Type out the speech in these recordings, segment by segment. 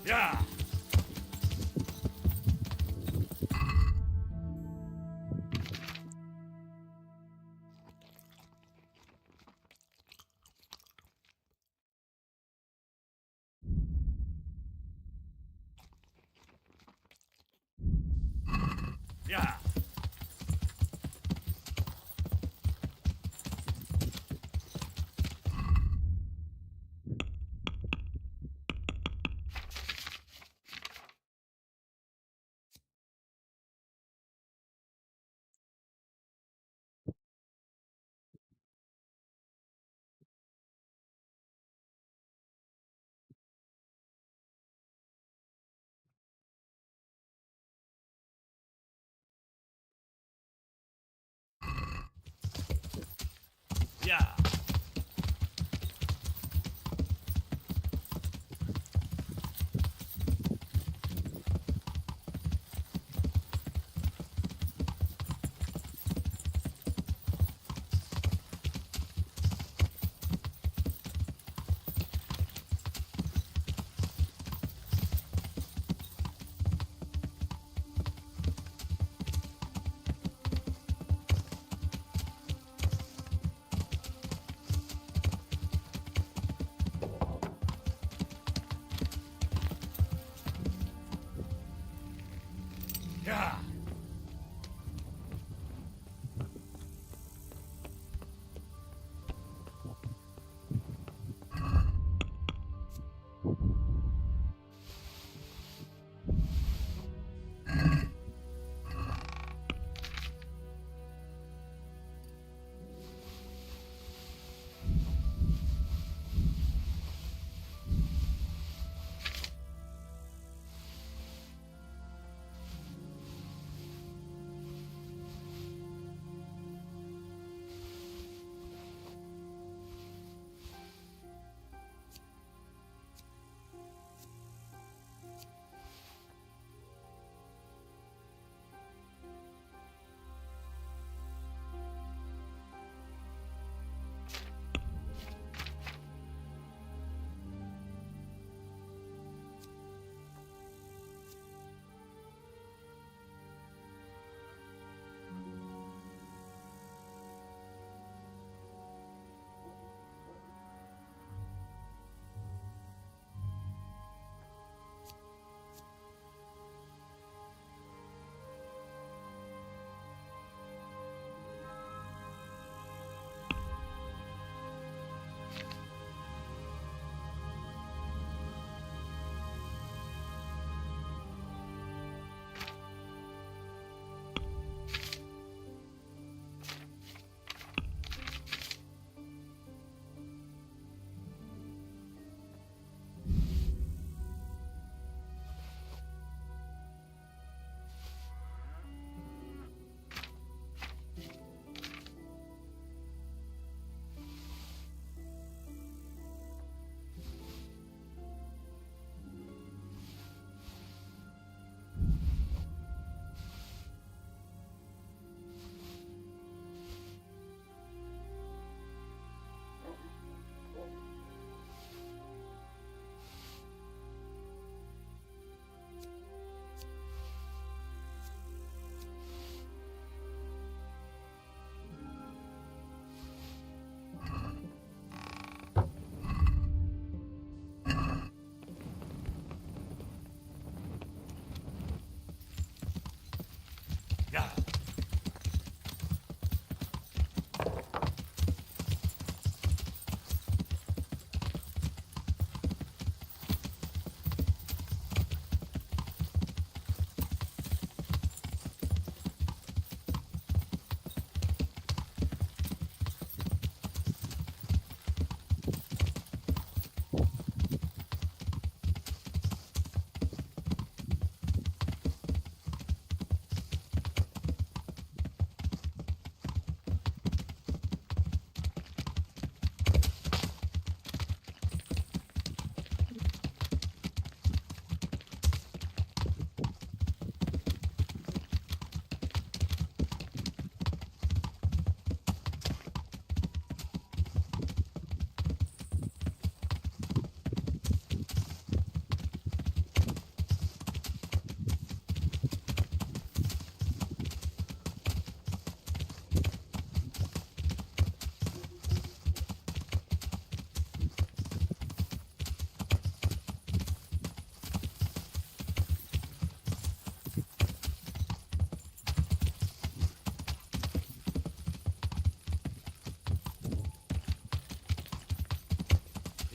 Yeah. Yeah.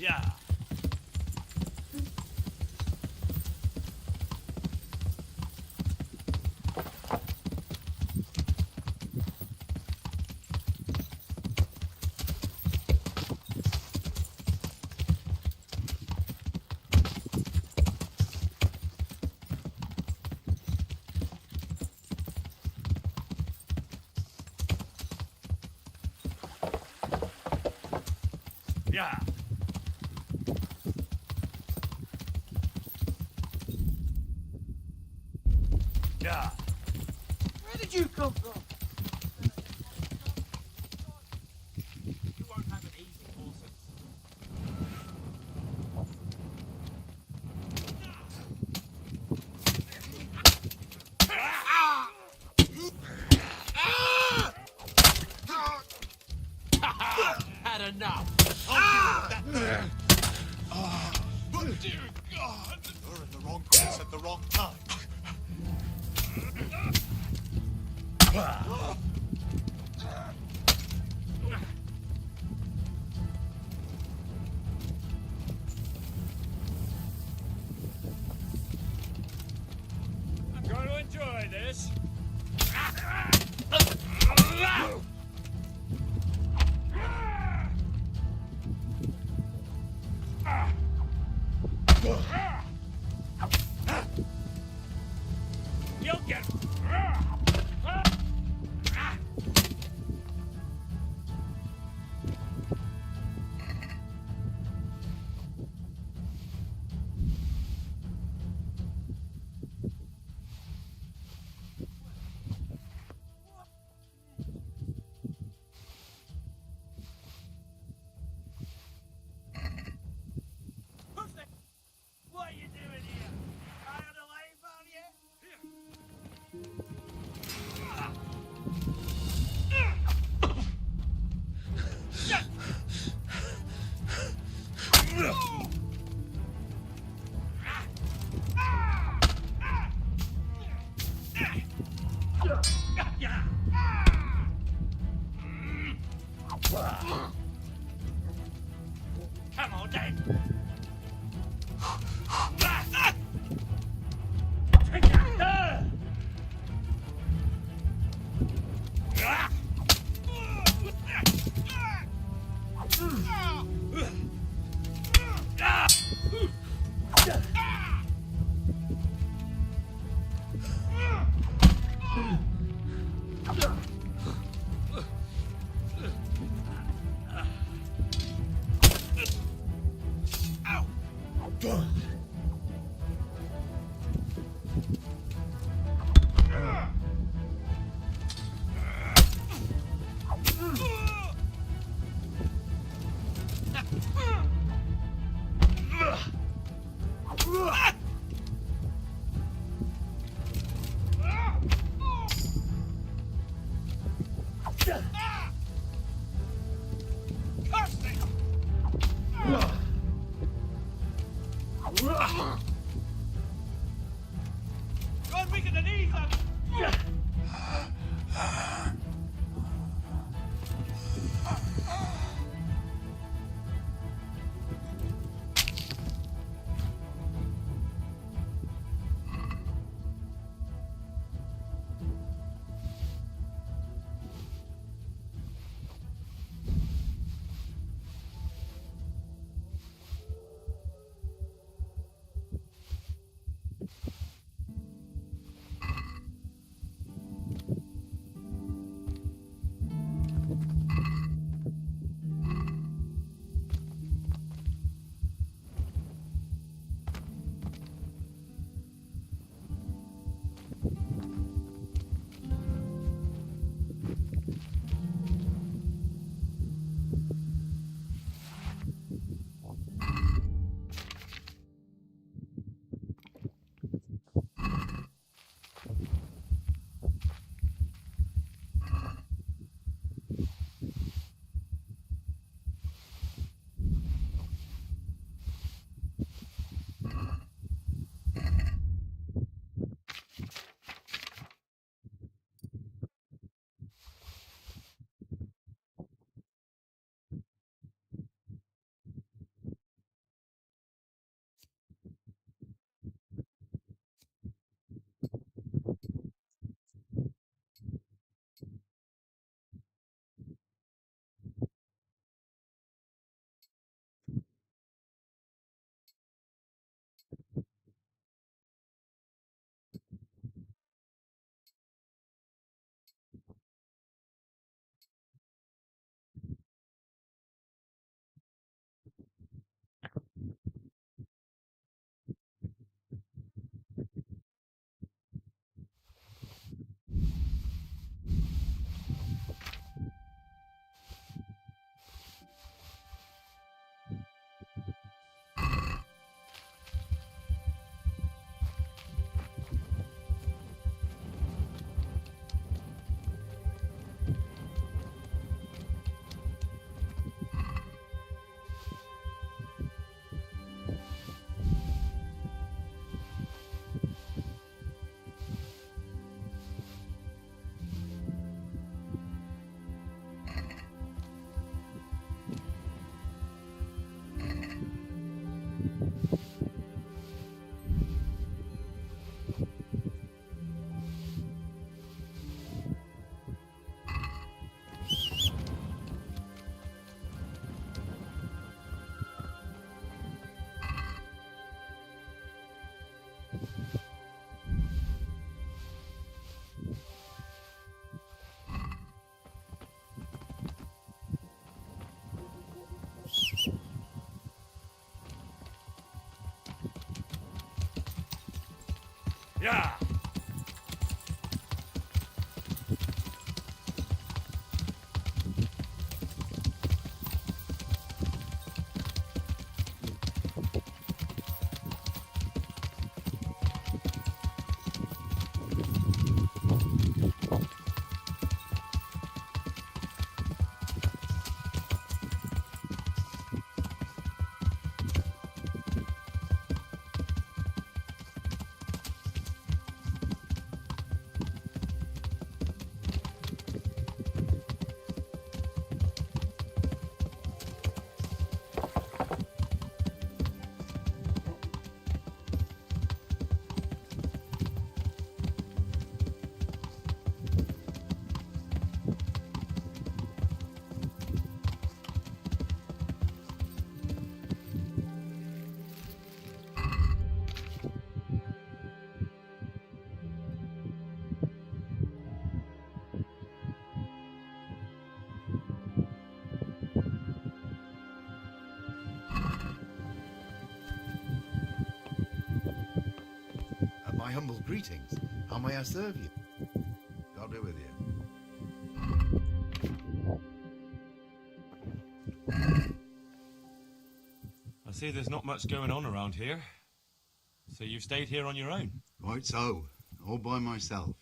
Yeah. Yeah. Yeah. Where did you come from? You won't have it easy, Paulson. Had enough. Oh, dear God! You're in the wrong place at the wrong time. I'm going to enjoy this. You'll get. What are you doing here? I on a lane on you? Come on, then. God, we can ease them. Yeah. My humble greetings. How may I serve you? God be with you. I see there's not much going on around here. So you've stayed here on your own? Quite so. All by myself.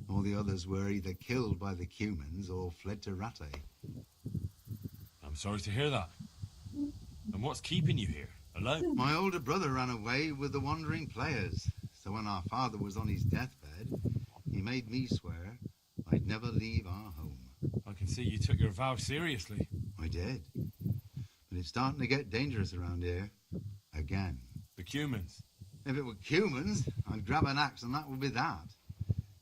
All the others were either killed by the Cumans or fled to Rattay. I'm sorry to hear that. And what's keeping you here, alone? My older brother ran away with the wandering players. So when our father was on his deathbed, he made me swear I'd never leave our home. I can see you took your vow seriously. I did. But it's starting to get dangerous around here. Again. The Cumans. If it were Cumans, I'd grab an axe and that would be that.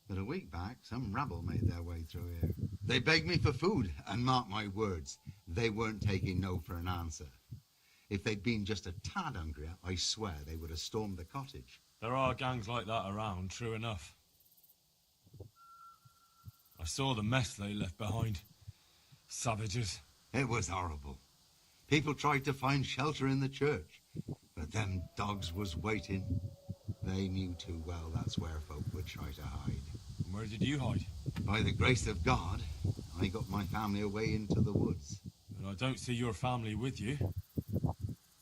But a week back, some rabble made their way through here. They begged me for food, and mark my words, they weren't taking no for an answer. If they'd been just a tad hungrier, I swear they would have stormed the cottage. There are gangs like that around, true enough. I saw the mess they left behind. Savages. It was horrible. People tried to find shelter in the church, but them dogs was waiting. They knew too well that's where folk would try to hide. And where did you hide? By the grace of God, I got my family away into the woods. And I don't see your family with you.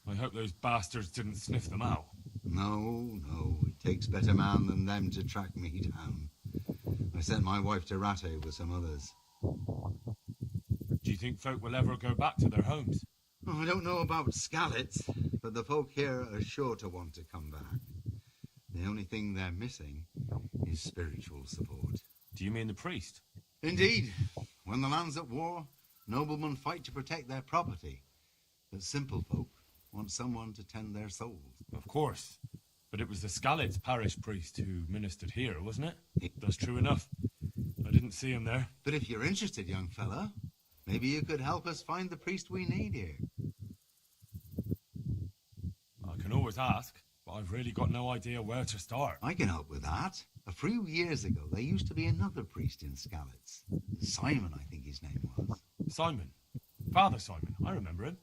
I hope those bastards didn't sniff them out. No, it takes better man than them to track me down. I sent my wife to Rattay with some others. Do you think folk will ever go back to their homes? Oh, I don't know about Skallets, but the folk here are sure to want to come back. The only thing they're missing is spiritual support. Do you mean the priest? Indeed. When the land's at war, noblemen fight to protect their property. But simple folk want someone to tend their souls. Of course. But it was the Skallets parish priest who ministered here, wasn't it? That's true enough. I didn't see him there. But if you're interested, young fella, maybe you could help us find the priest we need here. I can always ask, but I've really got no idea where to start. I can help with that. A few years ago, there used to be another priest in Skallets. Simon, I think his name was. Simon. Father Simon. I remember him.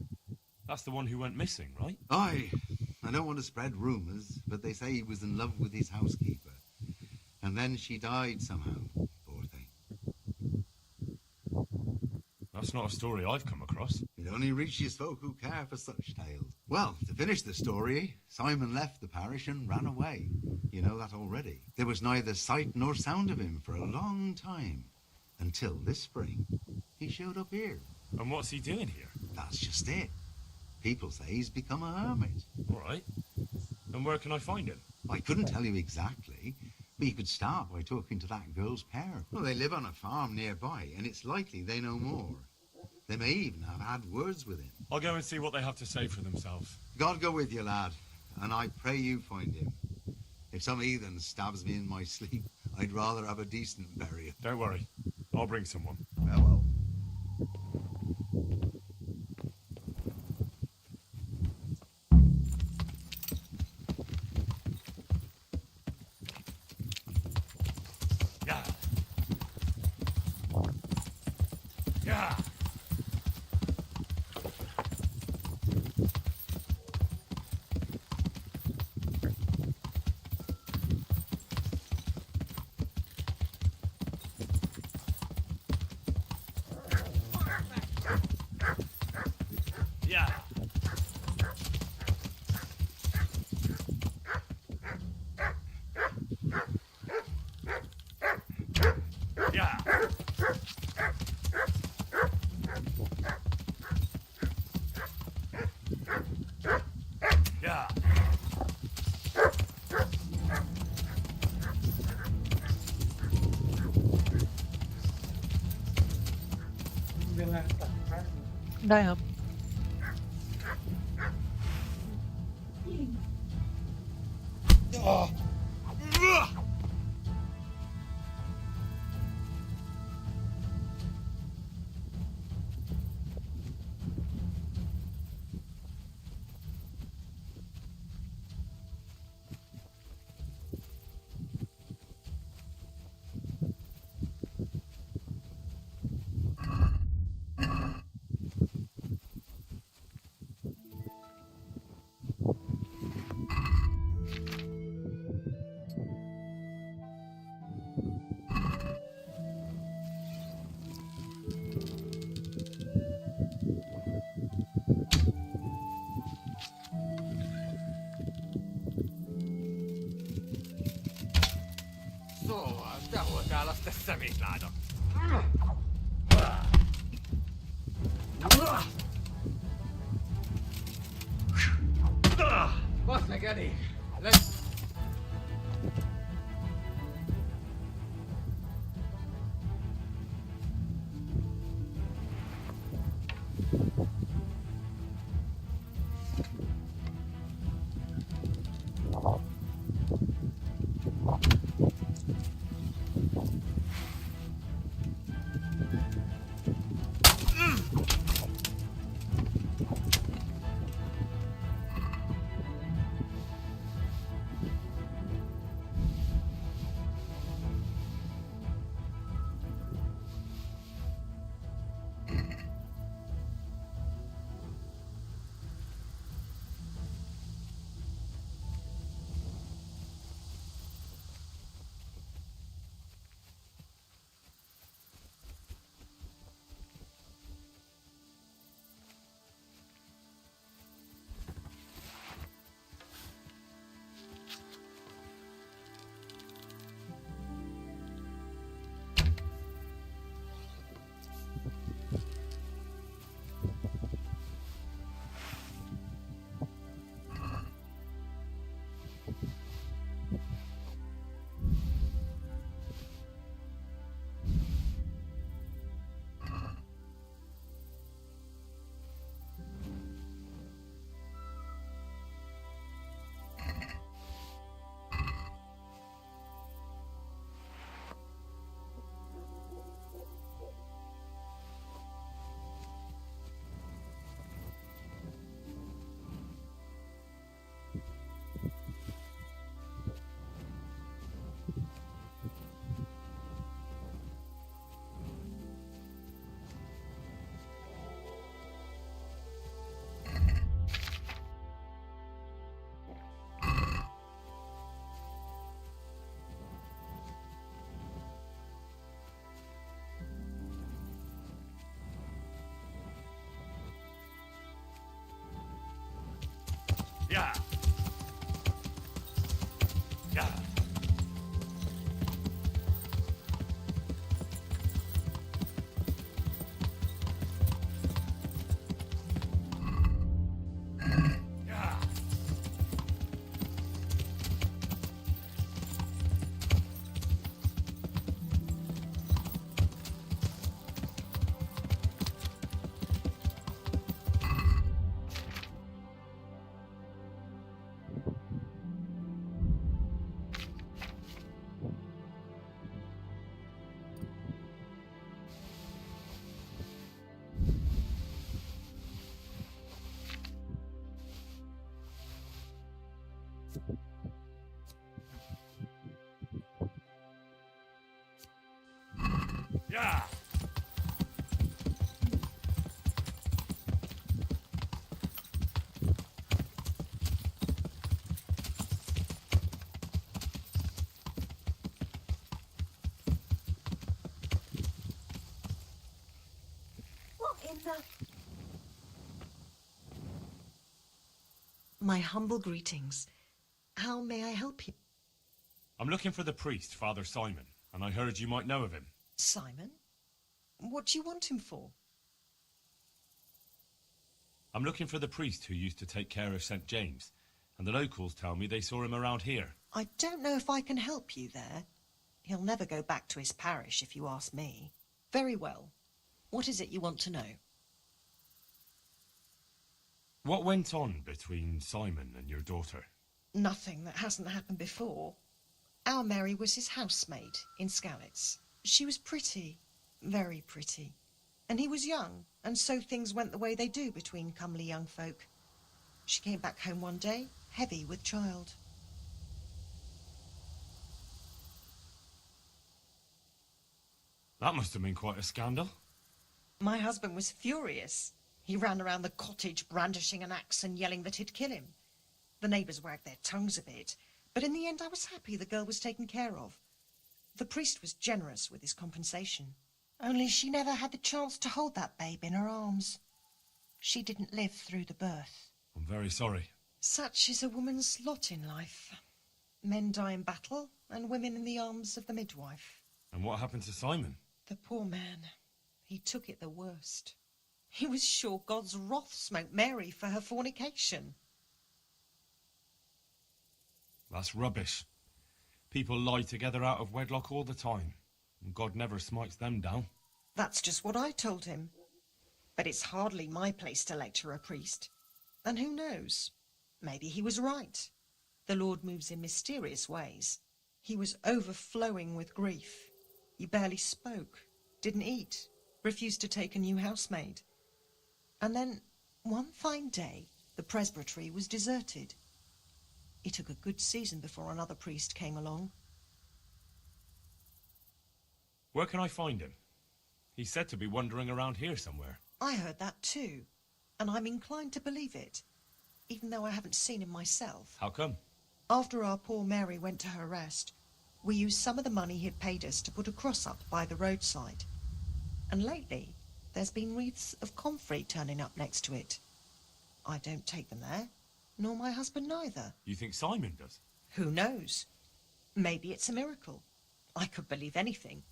That's the one who went missing, right? Aye. I don't want to spread rumours, but they say he was in love with his housekeeper. And then she died somehow, poor thing. That's not a story I've come across. It only reaches folk who care for such tales. Well, to finish the story, Simon left the parish and ran away. You know that already. There was neither sight nor sound of him for a long time. Until this spring, he showed up here. And what's he doing here? That's just it. People say he's become a hermit. All right. And where can I find him? I couldn't tell you exactly, but you could start by talking to that girl's parents. Well, they live on a farm nearby, and it's likely they know more. They may even have had words with him. I'll go and see what they have to say for themselves. God go with you, lad, and I pray you find him. If some heathen stabs me in my sleep, I'd rather have a decent burial. Don't worry. I'll bring someone. Well. Yeah. Yeah. Damn. Szóval, te voltál azt, te szemétláda. Basz meg, elég! Lesz! Yeah. Yeah. Yeah. Yeah. What in the... My humble greetings. How may I help you? I'm looking for the priest, Father Simon, and I heard you might know of him. Simon? What do you want him for? I'm looking for the priest who used to take care of St. James, and the locals tell me they saw him around here. I don't know if I can help you there. He'll never go back to his parish, if you ask me. Very well. What is it you want to know? What went on between Simon and your daughter? Nothing that hasn't happened before. Our Mary was his housemaid in Skalitz. She was pretty, very pretty. And he was young, and so things went the way they do between comely young folk. She came back home one day, heavy with child. That must have been quite a scandal. My husband was furious. He ran around the cottage brandishing an axe and yelling that he'd kill him. The neighbours wagged their tongues a bit, but in the end I was happy the girl was taken care of. The priest was generous with his compensation. Only she never had the chance to hold that babe in her arms. She didn't live through the birth. I'm very sorry. Such is a woman's lot in life. Men die in battle, and women in the arms of the midwife. And what happened to Simon? The poor man. He took it the worst. He was sure God's wrath smote Mary for her fornication. That's rubbish. People lie together out of wedlock all the time, and God never smites them down. That's just what I told him. But it's hardly my place to lecture a priest. And who knows? Maybe he was right. The Lord moves in mysterious ways. He was overflowing with grief. He barely spoke, didn't eat, refused to take a new housemaid. And then, one fine day, the presbytery was deserted. It took a good season before another priest came along. Where can I find him? He's said to be wandering around here somewhere. I heard that too, and I'm inclined to believe it, even though I haven't seen him myself. How come? After our poor Mary went to her rest, we used some of the money he'd paid us to put a cross up by the roadside. And lately, there's been wreaths of comfrey turning up next to it. I don't take them there, nor my husband neither. You think Simon does? Who knows? Maybe it's a miracle. I could believe anything.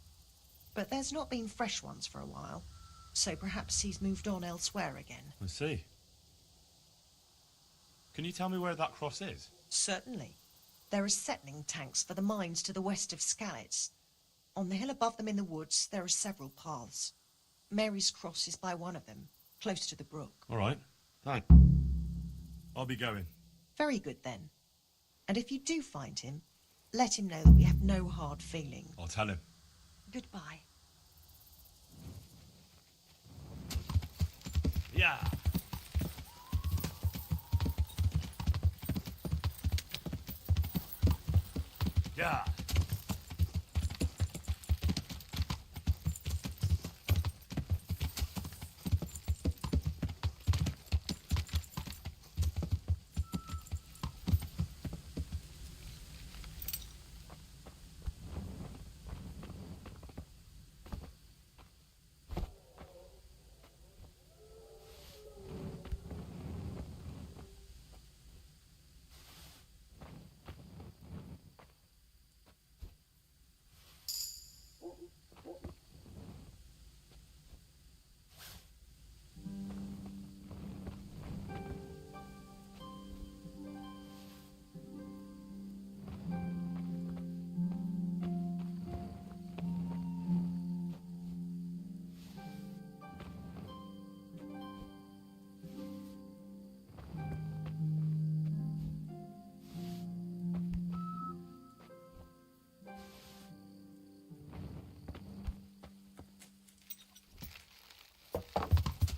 But there's not been fresh ones for a while, so perhaps he's moved on elsewhere again. I see. Can you tell me where that cross is? Certainly. There are settling tanks for the mines to the west of Skalitz. On the hill above them in the woods, there are several paths. Mary's cross is by one of them, close to the brook. All right. Thanks. I'll be going. Very good, then. And if you do find him, let him know that we have no hard feeling. I'll tell him. Goodbye. Yeah. Yeah.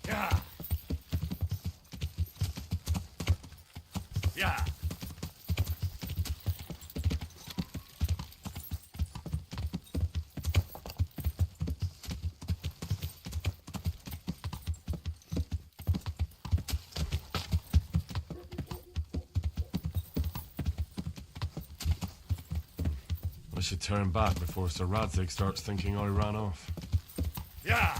Yeah. Yeah. I should turn back before Sir Radzig starts thinking I ran off. Yeah!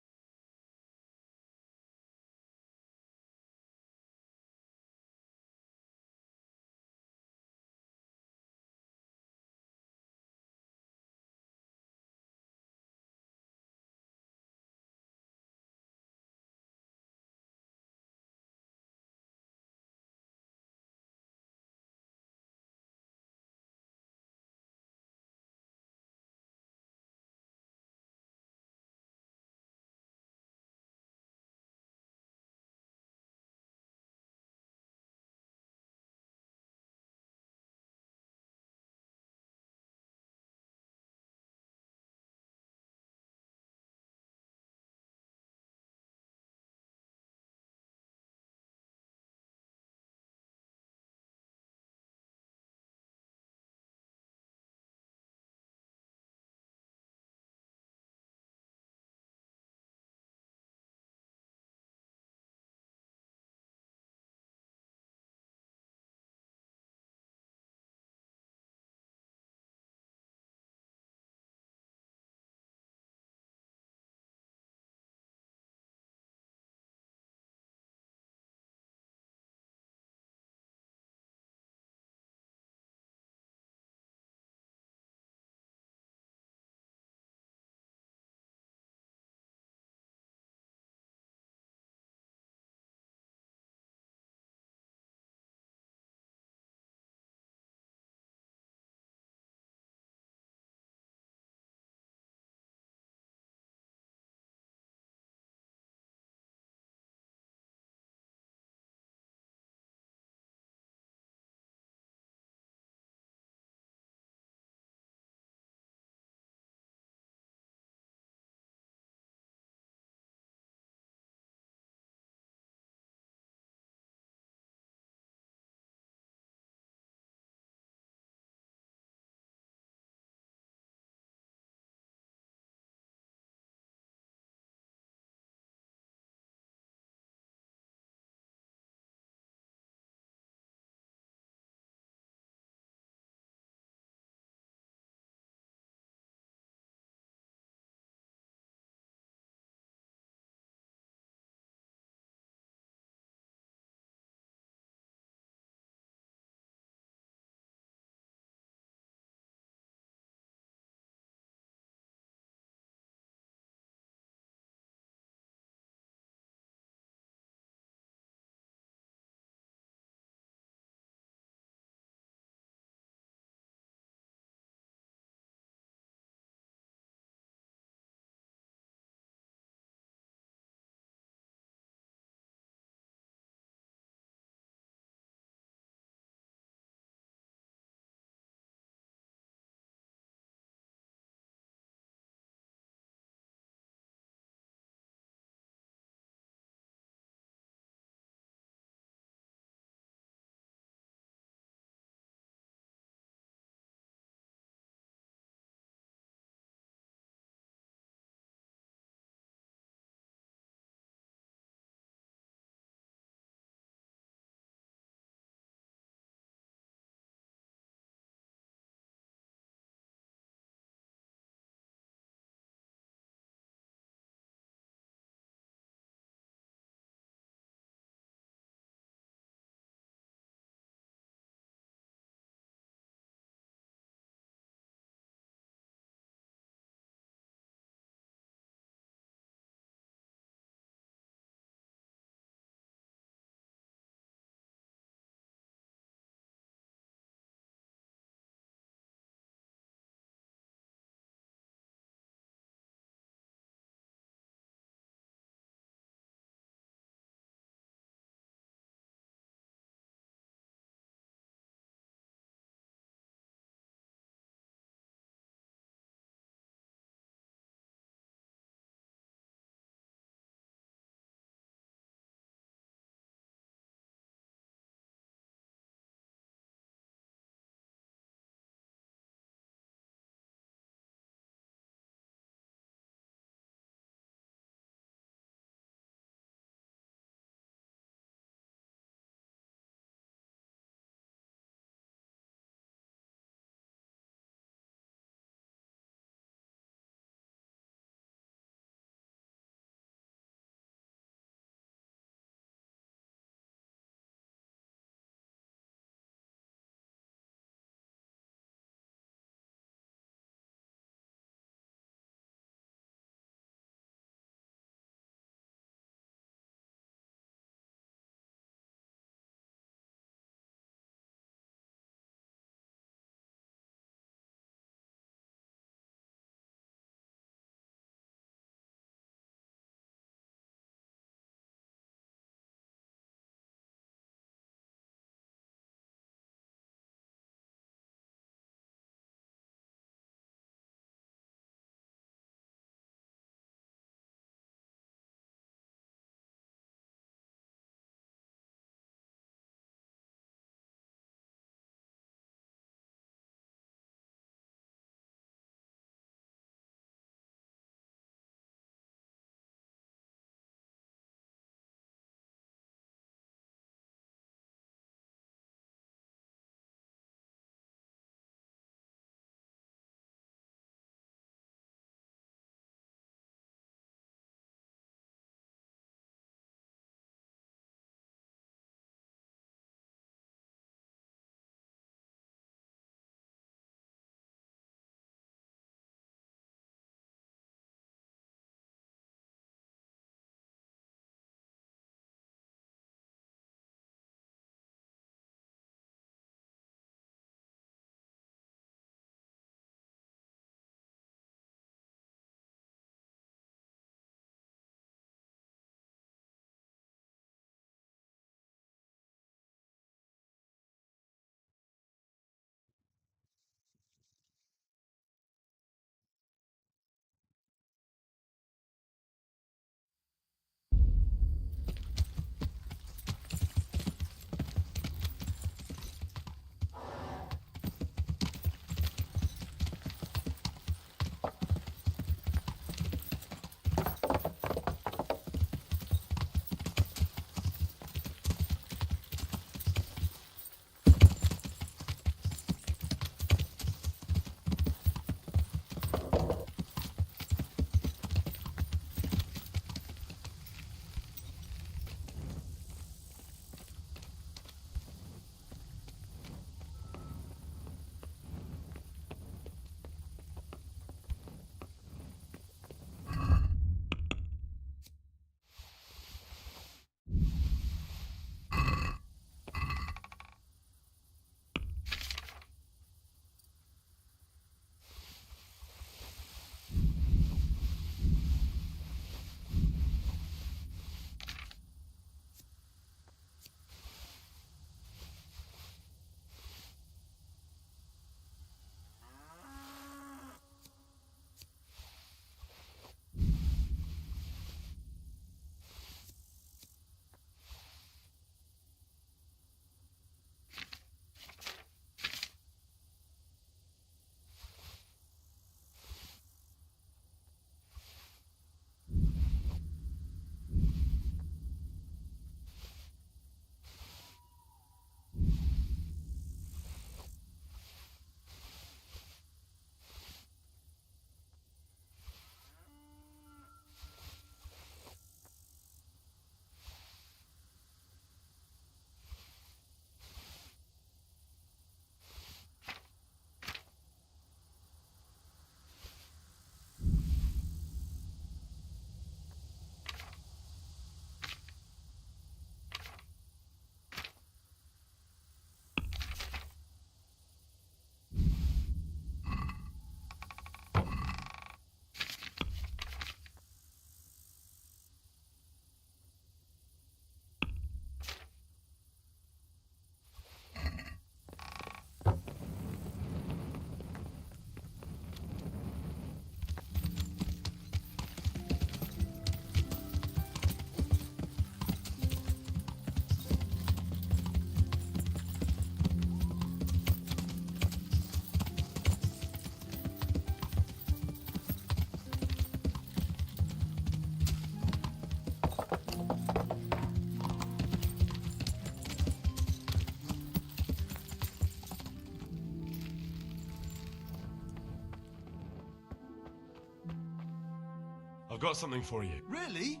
I've got something for you. Really?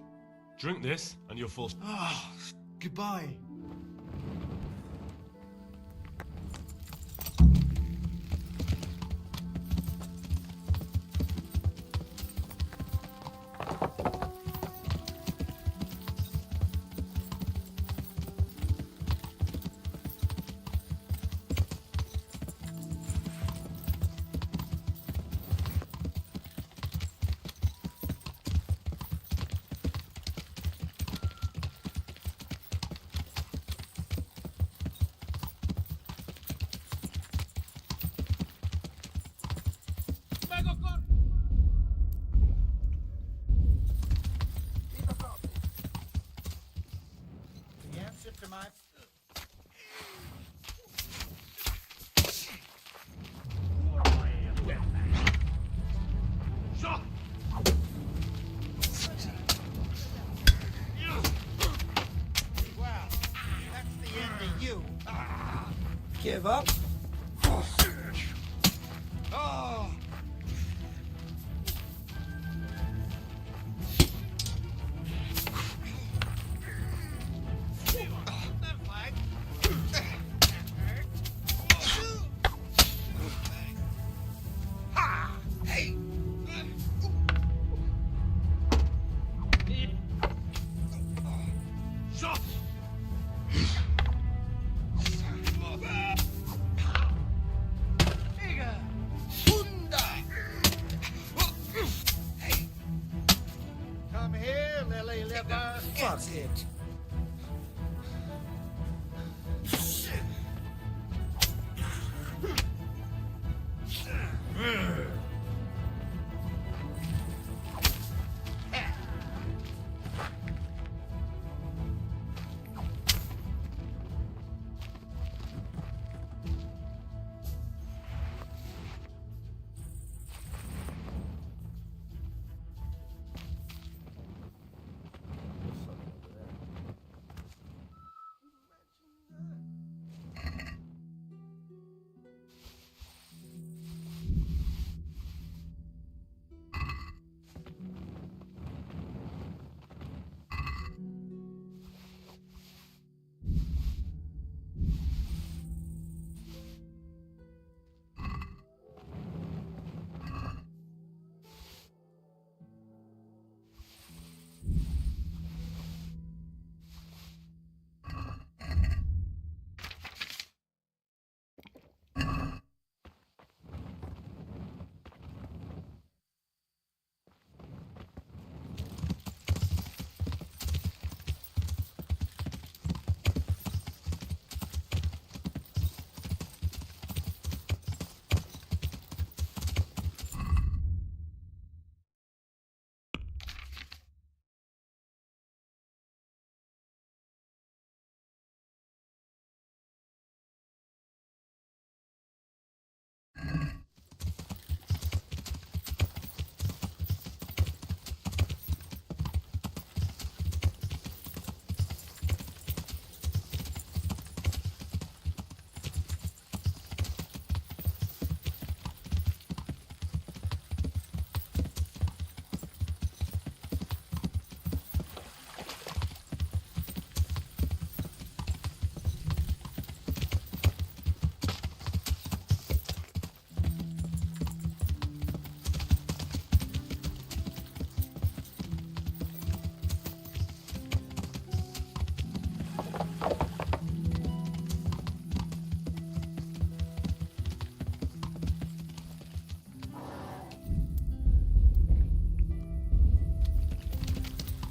Drink this, and you'll fall... Ah, goodbye. The answer to my... Well, that's the end of you. Give up? Oh! Come here, lily liver. Fuck it.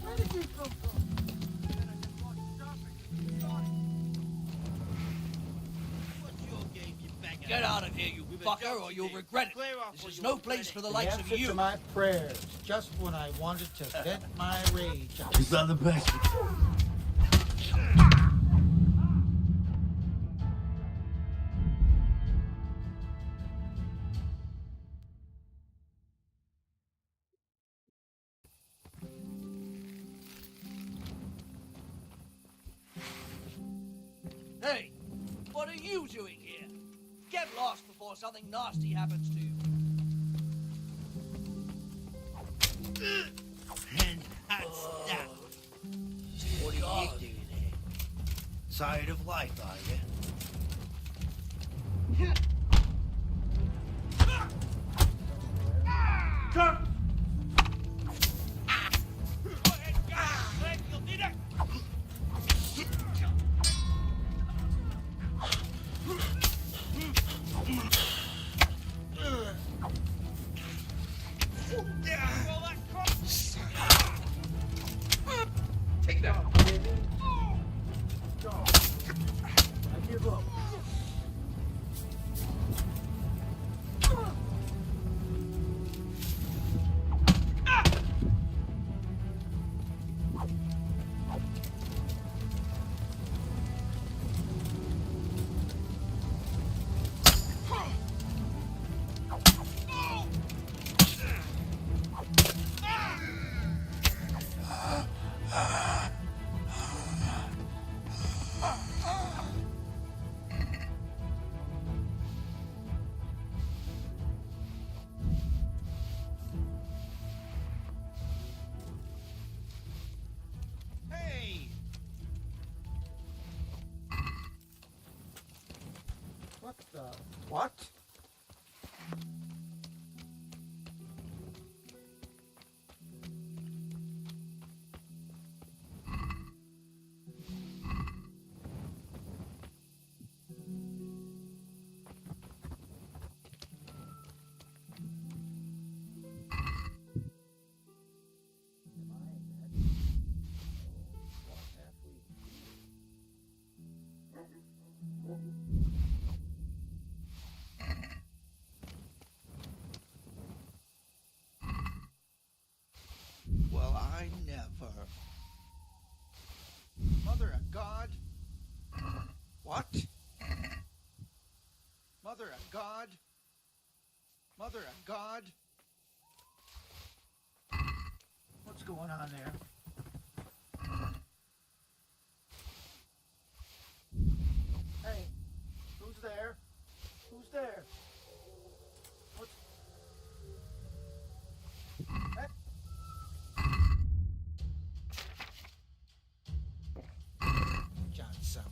Where did you come from? Get out of here, you fucker, or you'll regret it. This is no place for the The likes of answer you. to my prayers, just when I wanted to vent my rage. Is that the best? Hey, what are you doing here? Get lost before something nasty happens to you. And that's that. What are you doing here? Tired of life, are you? Hey! What the? What? Well, I never. Mother of God? What? Mother of God? Mother of God? What's going on there? Hey, who's there? Who's there? What's... Hey. John, someone.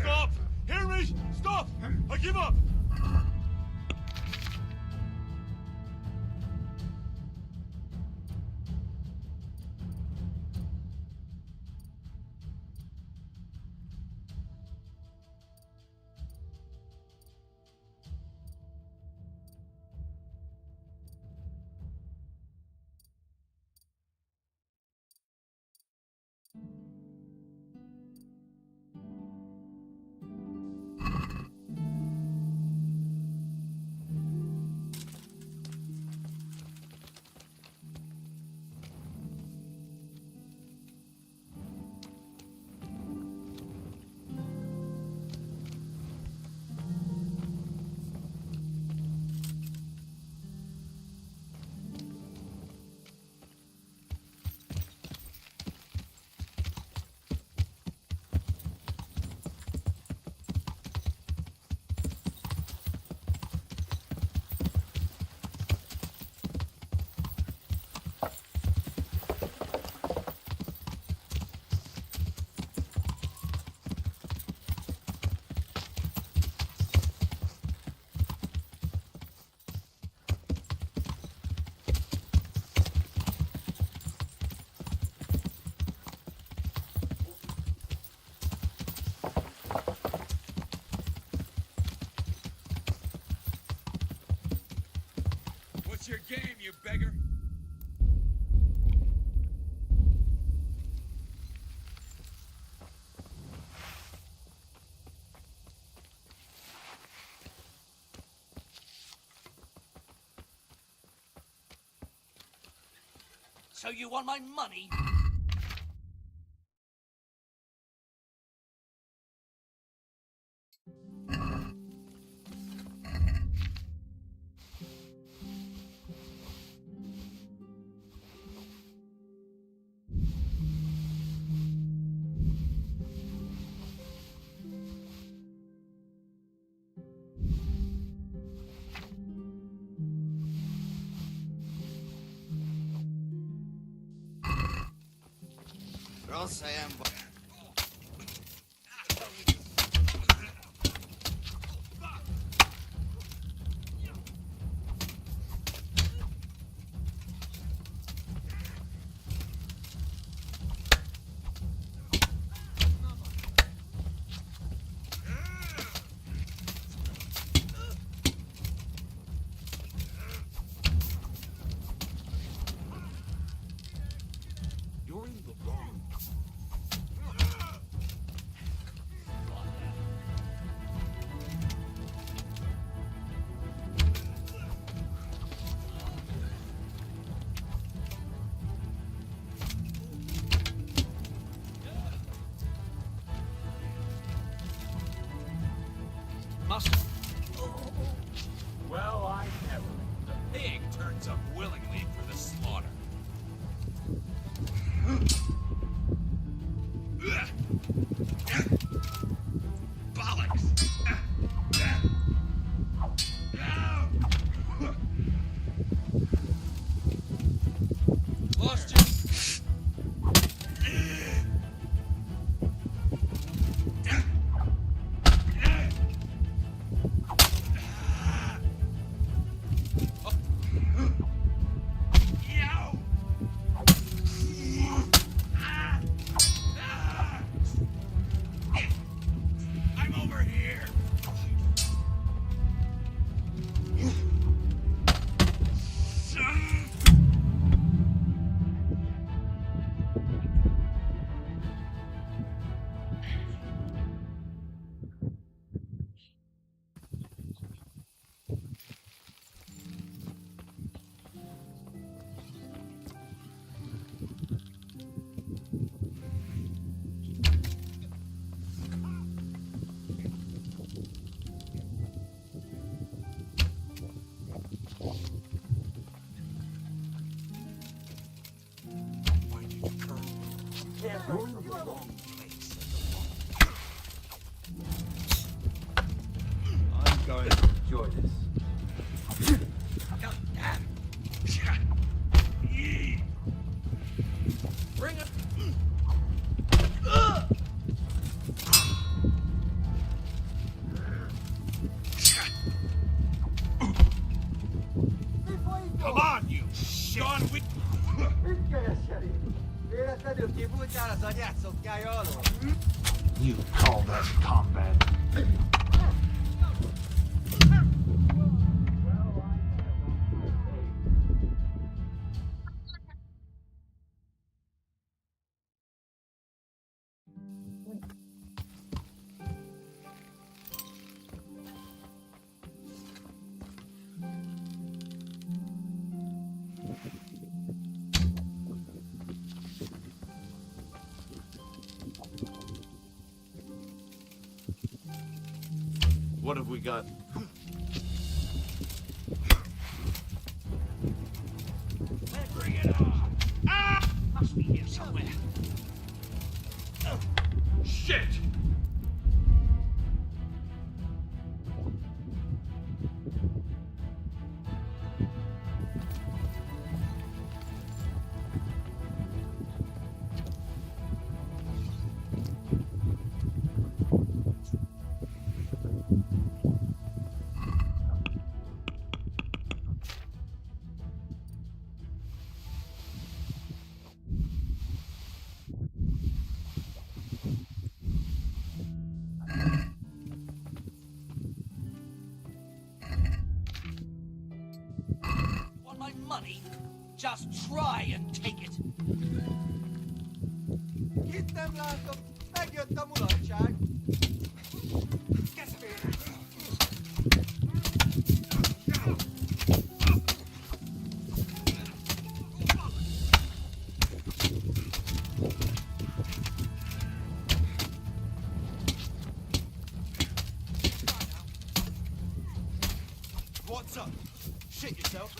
Stop! Hear me! Stop! I give up! What's your game, you beggar? So you want my money? I'll say I'm... You're in the wrong. Must. Well, I never. The pig turns up willingly for the slaughter. Bollocks! Lost you. I'm over here. Why did you turn? You're in the wrong place. I'm going to enjoy this. Bring it. Come on, you John Wick. You call that combat? What have we got? Bring it on. Must be here somewhere. Shit! Want my money? Just try and take it. Itt nem látom, megjött a mulatság. What's up? Shit yourself.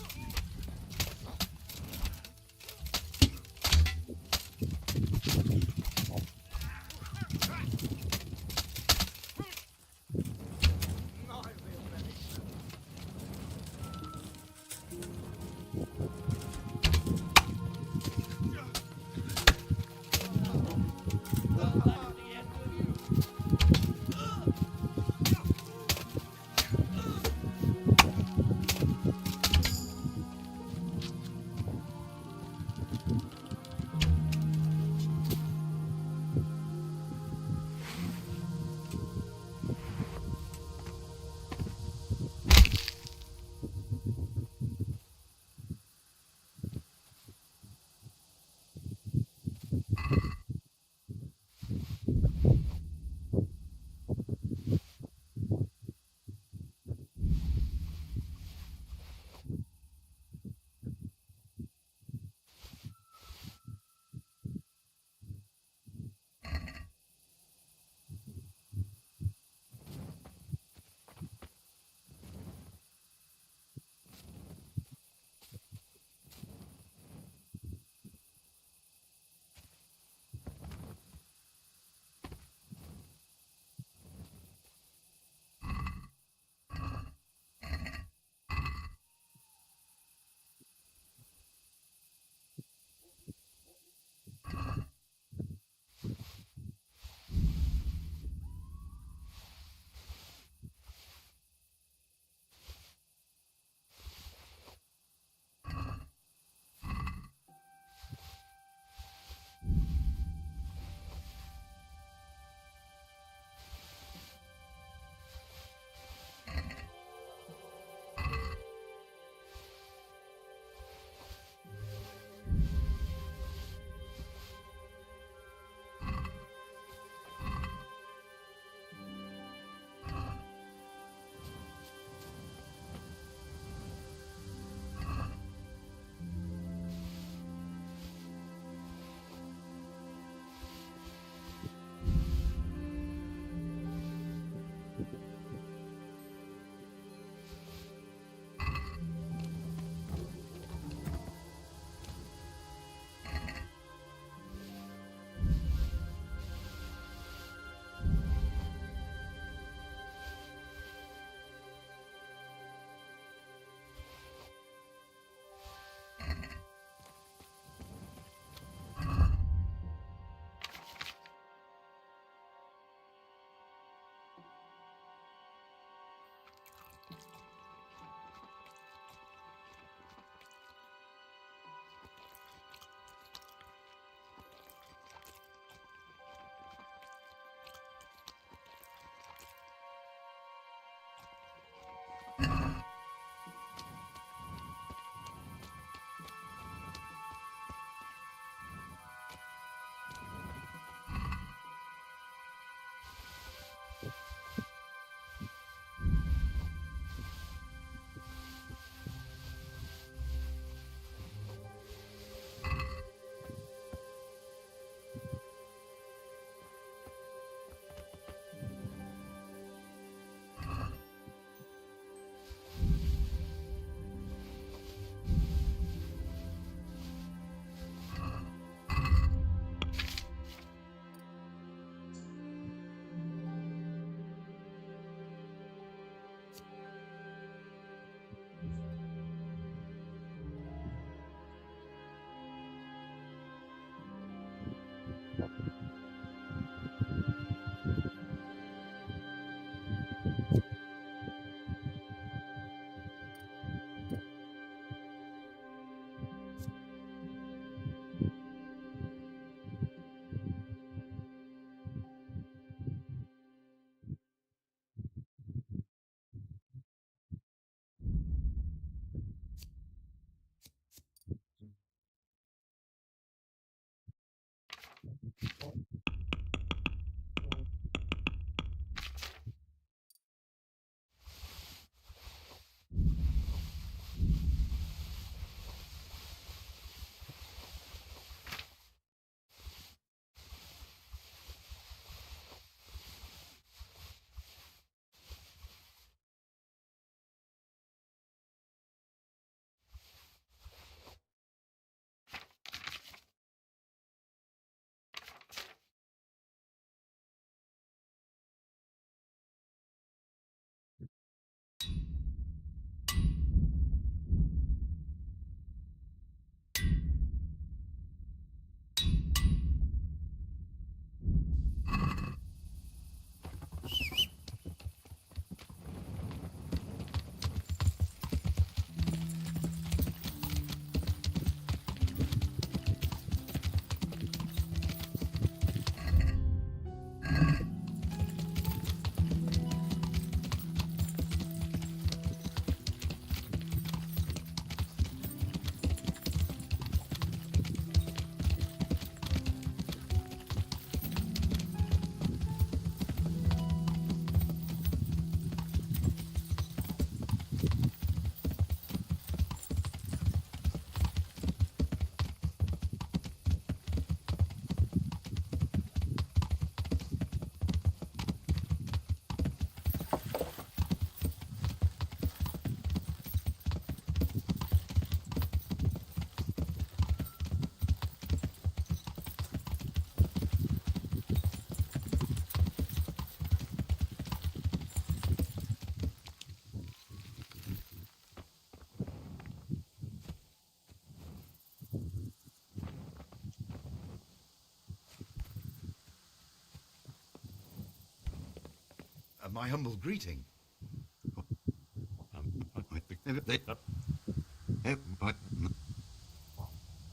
my humble greeting.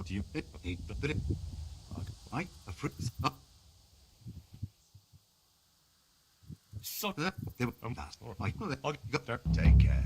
Do you? So, I'll get there. Take care.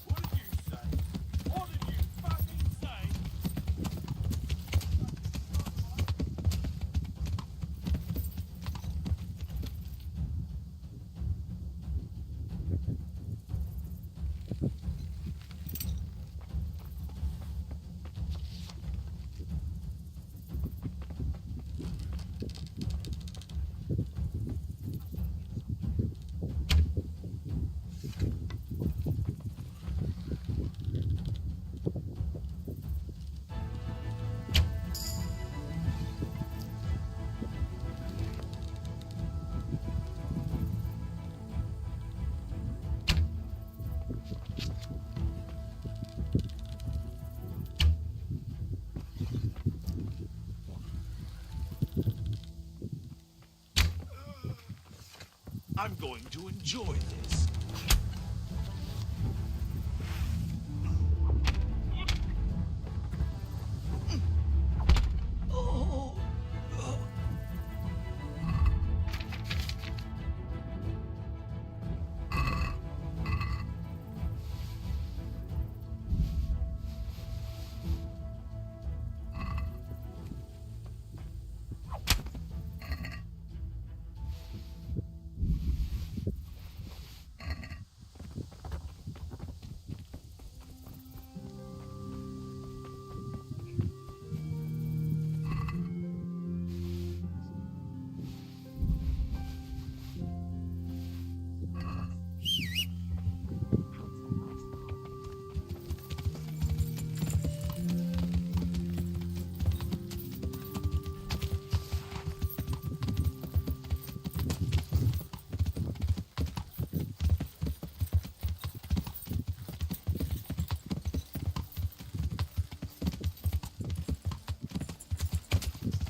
What did you say? What did you fucking say? I'm going to enjoy this.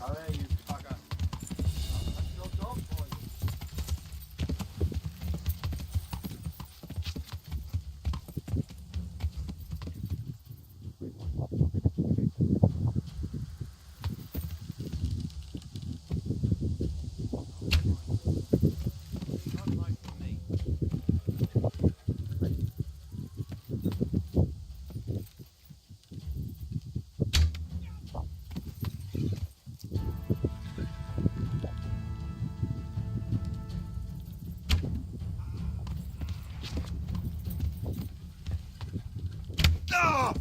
Oh, there you fucker. That's your dog for you. Not like me. Ah!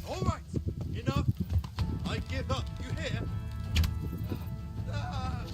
All right, enough. I give up. You hear? Ah!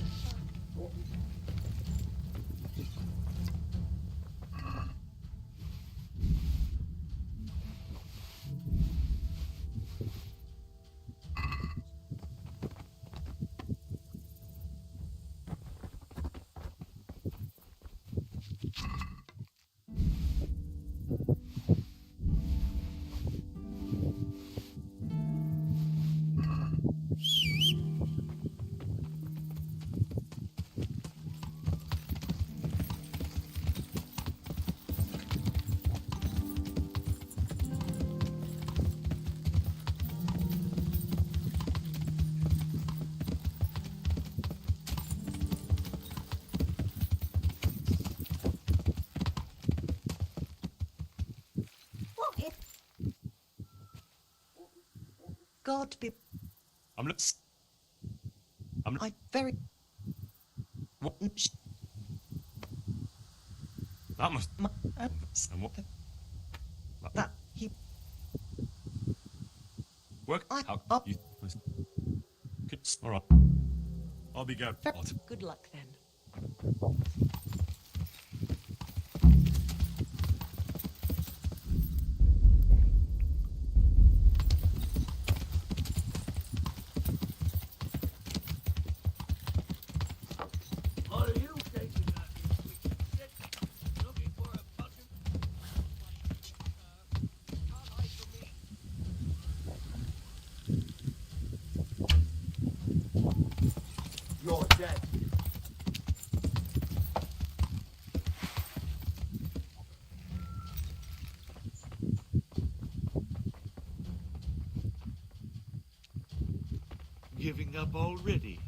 What if... God be... I'm I very... What? That must. My, And what? that he... Work. I- How? I'll- You, good. All right. I'll be going. Very good luck then. giving up already?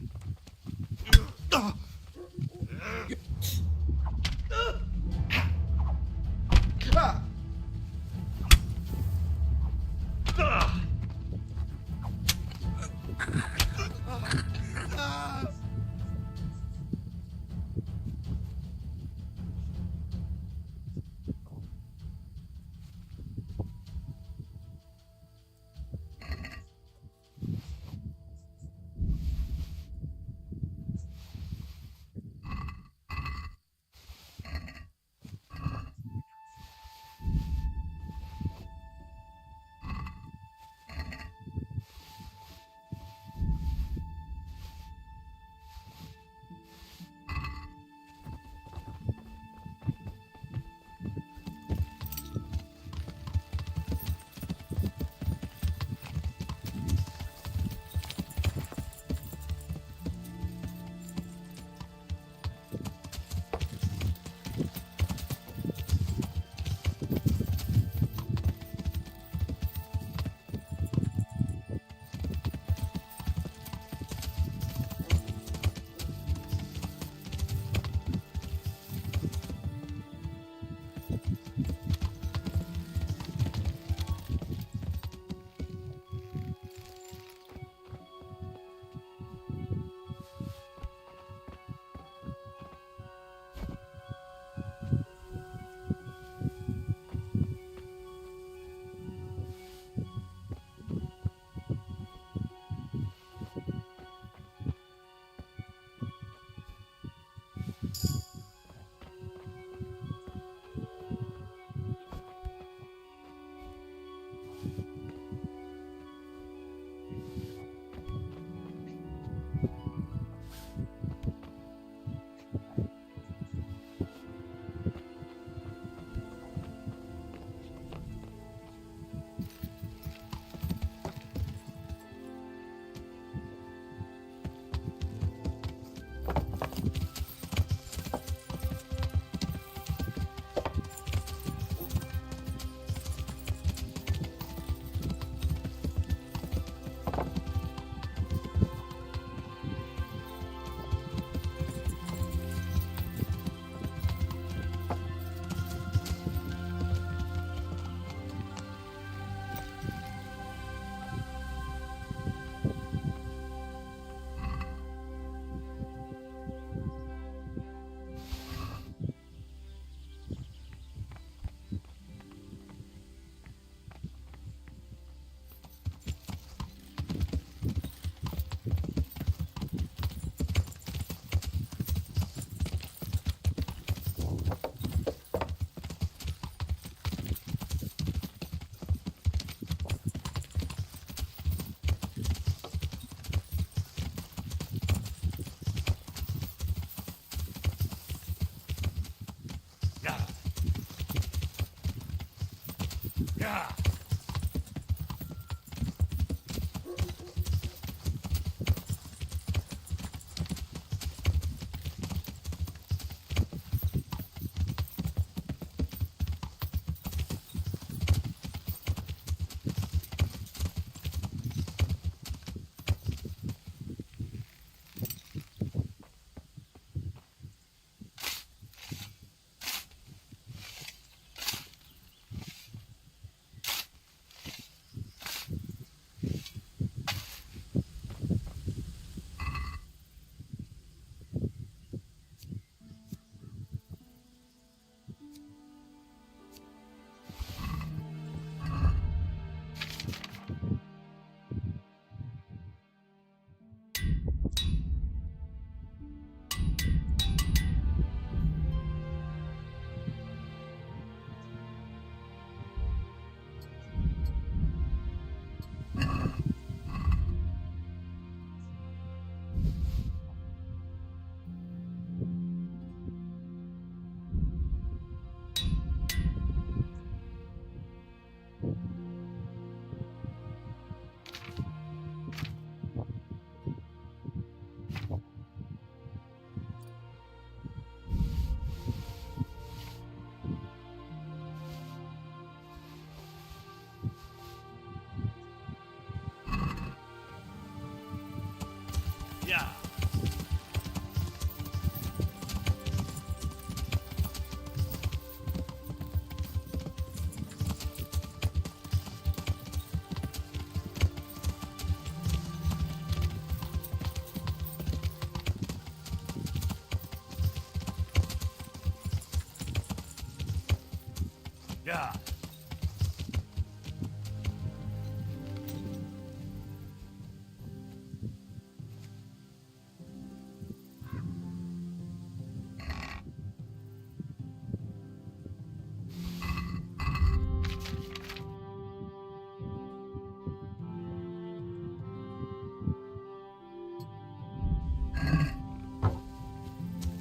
Yeah.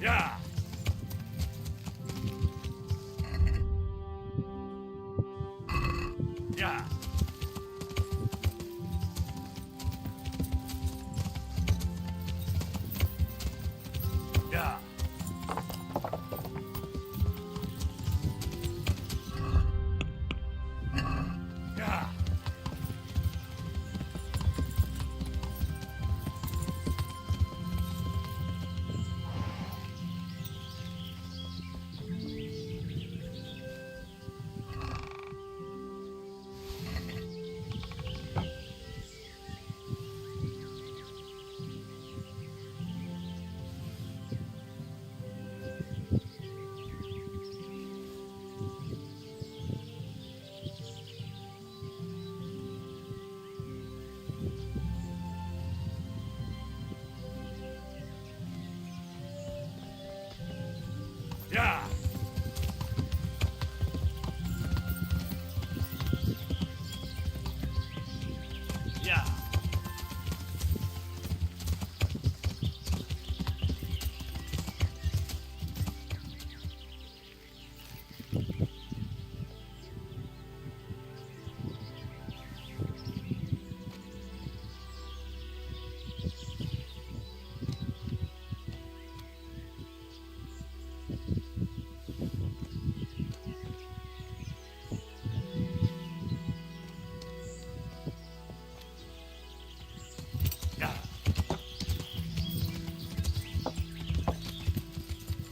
Yeah. Yeah. Yeah. Yeah. Yeah. Yeah. Yeah.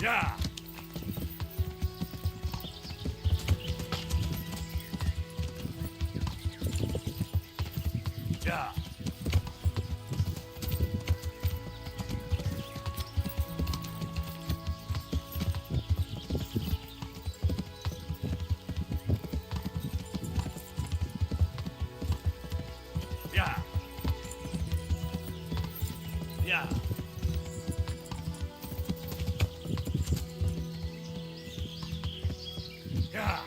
Yeah. Yeah. Yeah. Yeah. Yeah.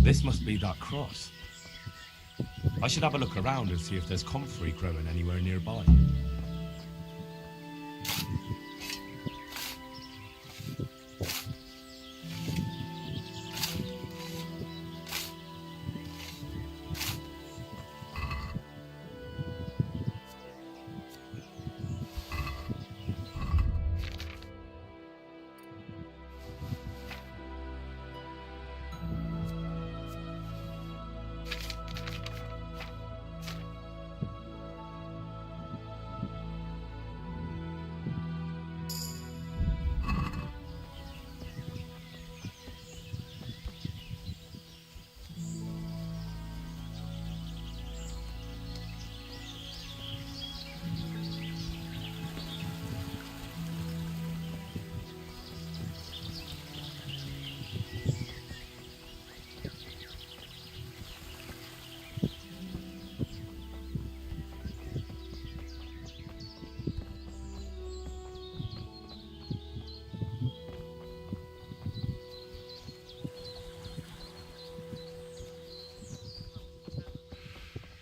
This must be that cross. I should have a look around and see if there's comfrey growing anywhere nearby.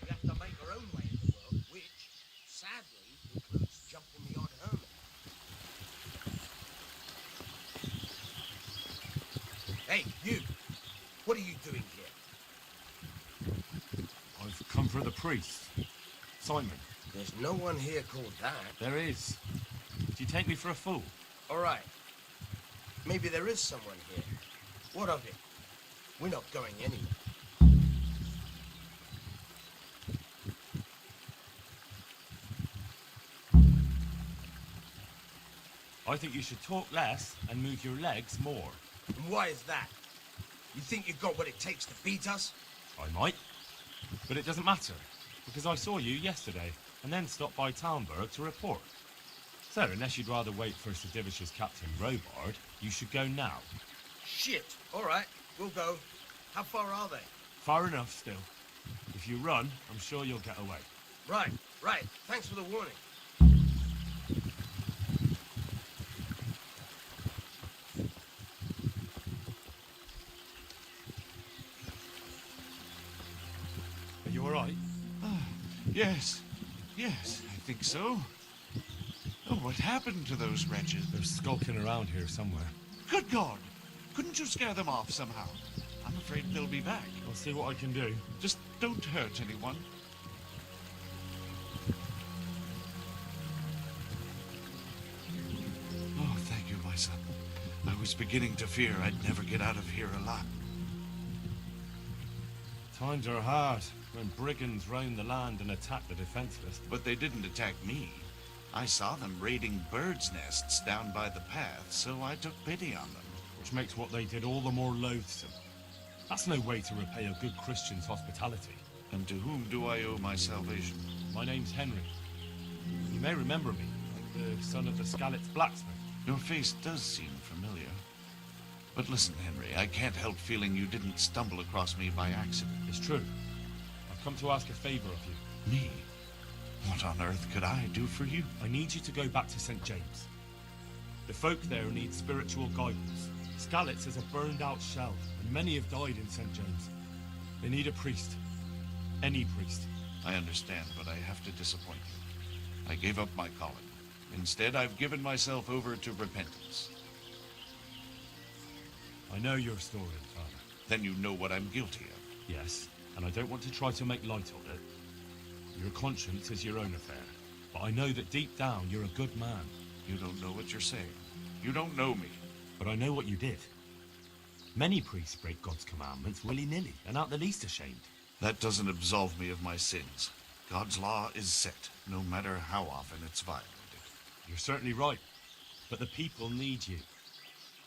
We have to make our own way in the world, which, sadly, includes jumping the odd hermit. Hey, you! What are you doing here? I've come for the priest. Simon. There's no one here called that. There is. Do you take me for a fool? All right. Maybe there is someone here. What of it? We're not going anywhere. I think you should talk less and move your legs more. And why is that? You think you've got what it takes to beat us? I might. But it doesn't matter, because I saw you yesterday and then stopped by Talmberg to report. So, unless you'd rather wait for Sir Divish's Captain Robard, you should go now. Shit. All right, we'll go. How far are they? Far enough still. If you run, I'm sure you'll get away. Right. Thanks for the warning. Are you alright? Yes. Yes, I think so. Oh, what happened to those wretches? They're skulking around here somewhere. Good God! Couldn't you scare them off somehow? I'm afraid they'll be back. I'll see what I can do. Just don't hurt anyone. Oh, thank you, my son. I was beginning to fear I'd never get out of here alive. Times are hard when brigands roam the land and attack the defenseless. But they didn't attack me. I saw them raiding birds' nests down by the path, so I took pity on them. Which makes what they did all the more loathsome. That's no way to repay a good Christian's hospitality. And to whom do I owe my salvation? My name's Henry. You may remember me, like the son of the Scalit's blacksmith. Your face does seem familiar. But listen, Henry, I can't help feeling you didn't stumble across me by accident. It's true. I've come to ask a favor of you. Me? What on earth could I do for you? I need you to go back to St. James. The folk there need spiritual guidance. Scalit's is a burned-out shell, and many have died in St. James. They need a priest. Any priest. I understand, but I have to disappoint you. I gave up my calling. Instead, I've given myself over to repentance. I know your story, Father. Then you know what I'm guilty of. Yes, and I don't want to try to make light of it. Your conscience is your own affair, but I know that deep down you're a good man. You don't know what you're saying. You don't know me. But I know what you did. Many priests break God's commandments willy-nilly and aren't the least ashamed. That doesn't absolve me of my sins. God's law is set, no matter how often it's violated. You're certainly right, but the people need you.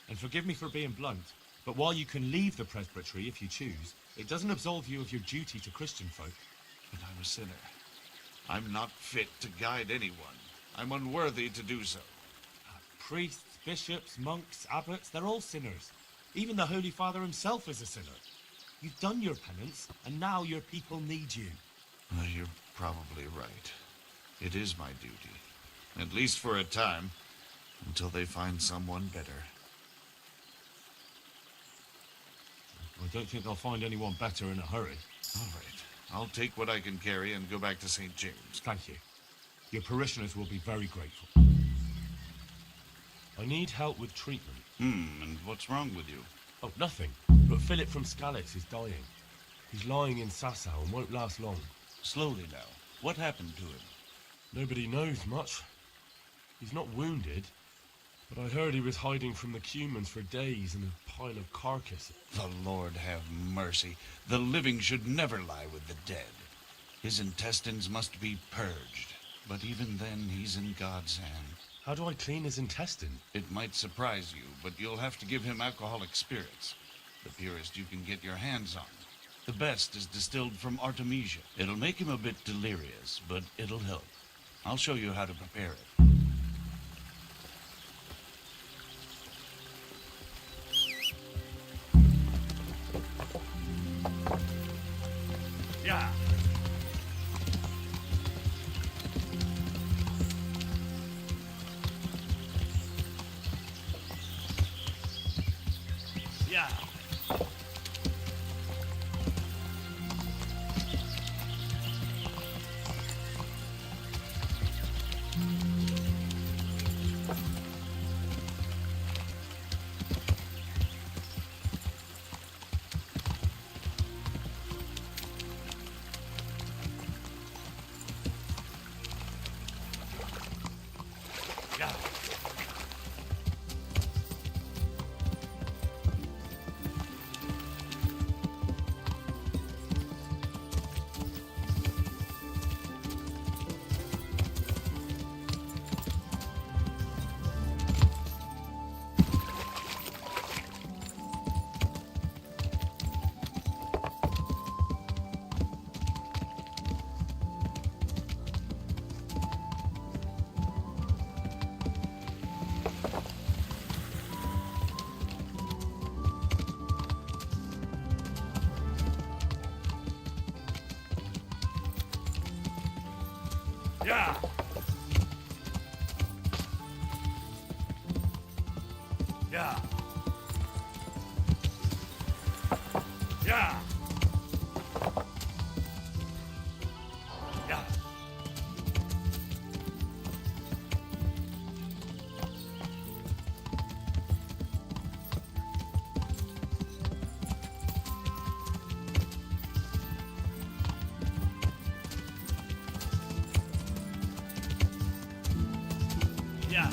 And forgive me for being blunt, but while you can leave the presbytery if you choose, it doesn't absolve you of your duty to Christian folk. But I'm a sinner. I'm not fit to guide anyone. I'm unworthy to do so. Priests, bishops, monks, abbots, they're all sinners. Even the Holy Father himself is a sinner. You've done your penance, and now your people need you. You're probably right. It is my duty. At least for a time, until they find someone better. I don't think they'll find anyone better in a hurry. All right. I'll take what I can carry and go back to St. James. Thank you. Your parishioners will be very grateful. I need help with treatment. And what's wrong with you? Oh, nothing. But Philip from Scalit's is dying. He's lying in Sasau and won't last long. Slowly now. What happened to him? Nobody knows much. He's not wounded, but I heard he was hiding from the Cumans for days in a pile of carcasses. The Lord have mercy. The living should never lie with the dead. His intestines must be purged. But even then, he's in God's hand. How do I clean his intestine? It might surprise you, but you'll have to give him alcoholic spirits. The purest you can get your hands on. The best is distilled from Artemisia. It'll make him a bit delirious, but it'll help. I'll show you how to prepare it. Yeah. Yeah. Yeah. Yeah. Yeah. Yeah. Yeah.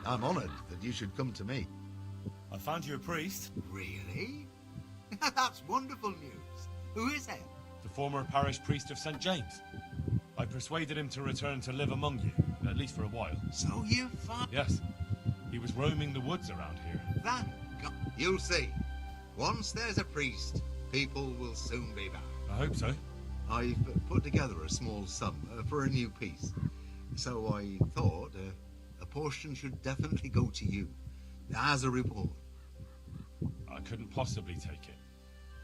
I'm honoured that you should come to me. I found you a priest, Really? That's wonderful news. Who is it? the former parish priest of St. James. I persuaded him to return to live among you, at least for a while. So you found... Yes, he was roaming the woods around here. Thank God. You'll see. Once there's a priest, people will soon be back. I hope so. I've put together a small sum for a new piece. So I thought a portion should definitely go to you as a reward. I couldn't possibly take it.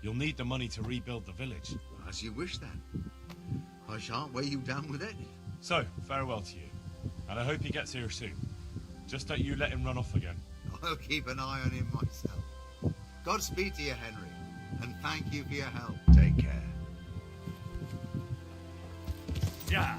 You'll need the money to rebuild the village. As you wish then. I shan't weigh you down with it. So, farewell to you. And I hope he gets here soon. Just don't you let him run off again. I'll keep an eye on him myself. Godspeed to you, Henry. And thank you for your help. Take care. Yeah.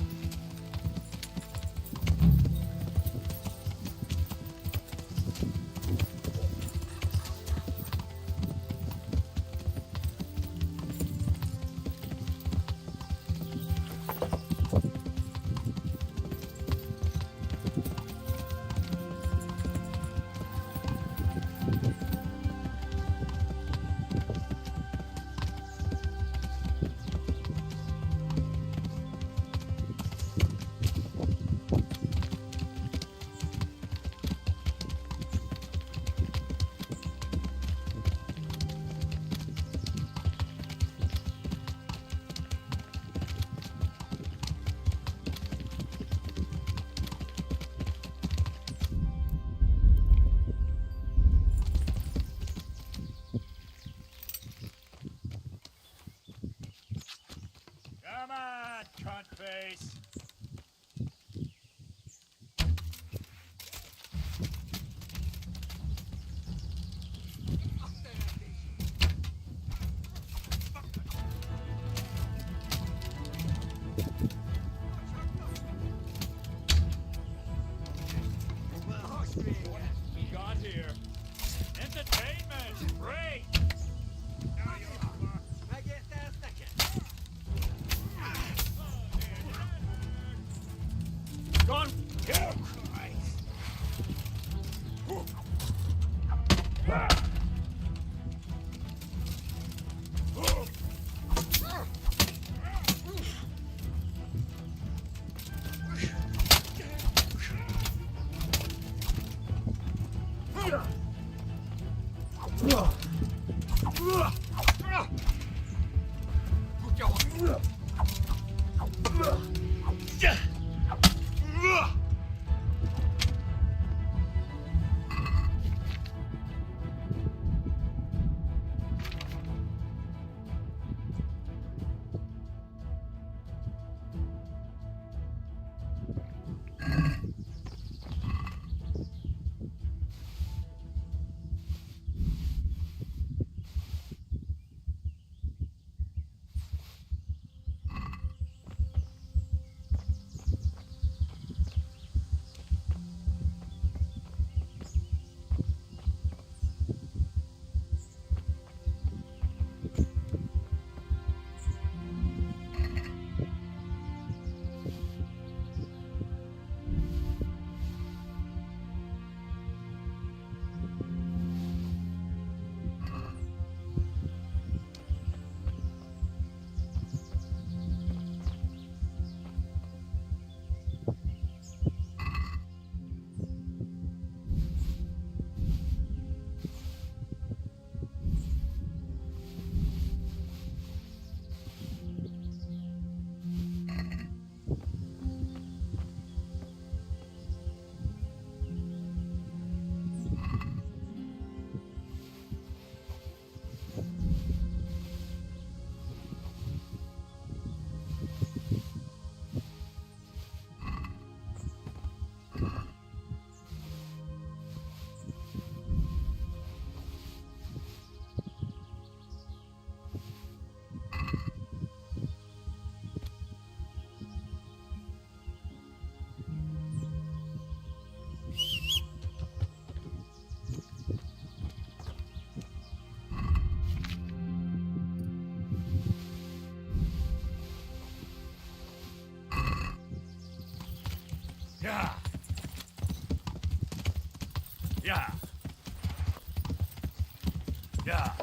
Come on, cunt face. We got here. Entertainment! Great! Now you are. I get that second. Gone. Kill Christ. Yeah. Yeah. Yeah.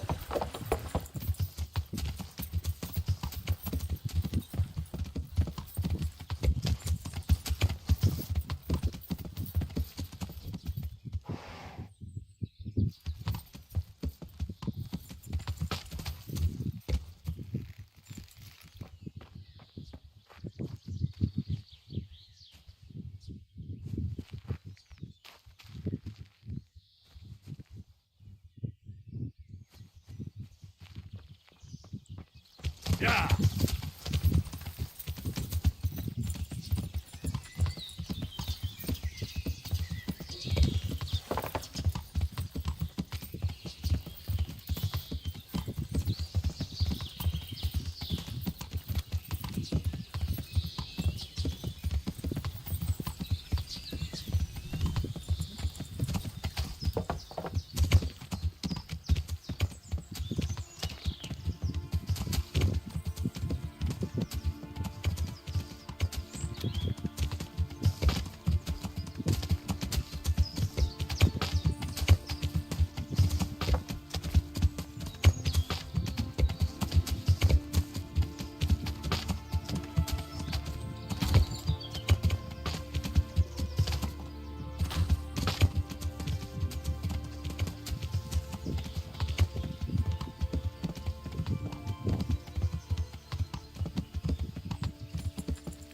Yeah.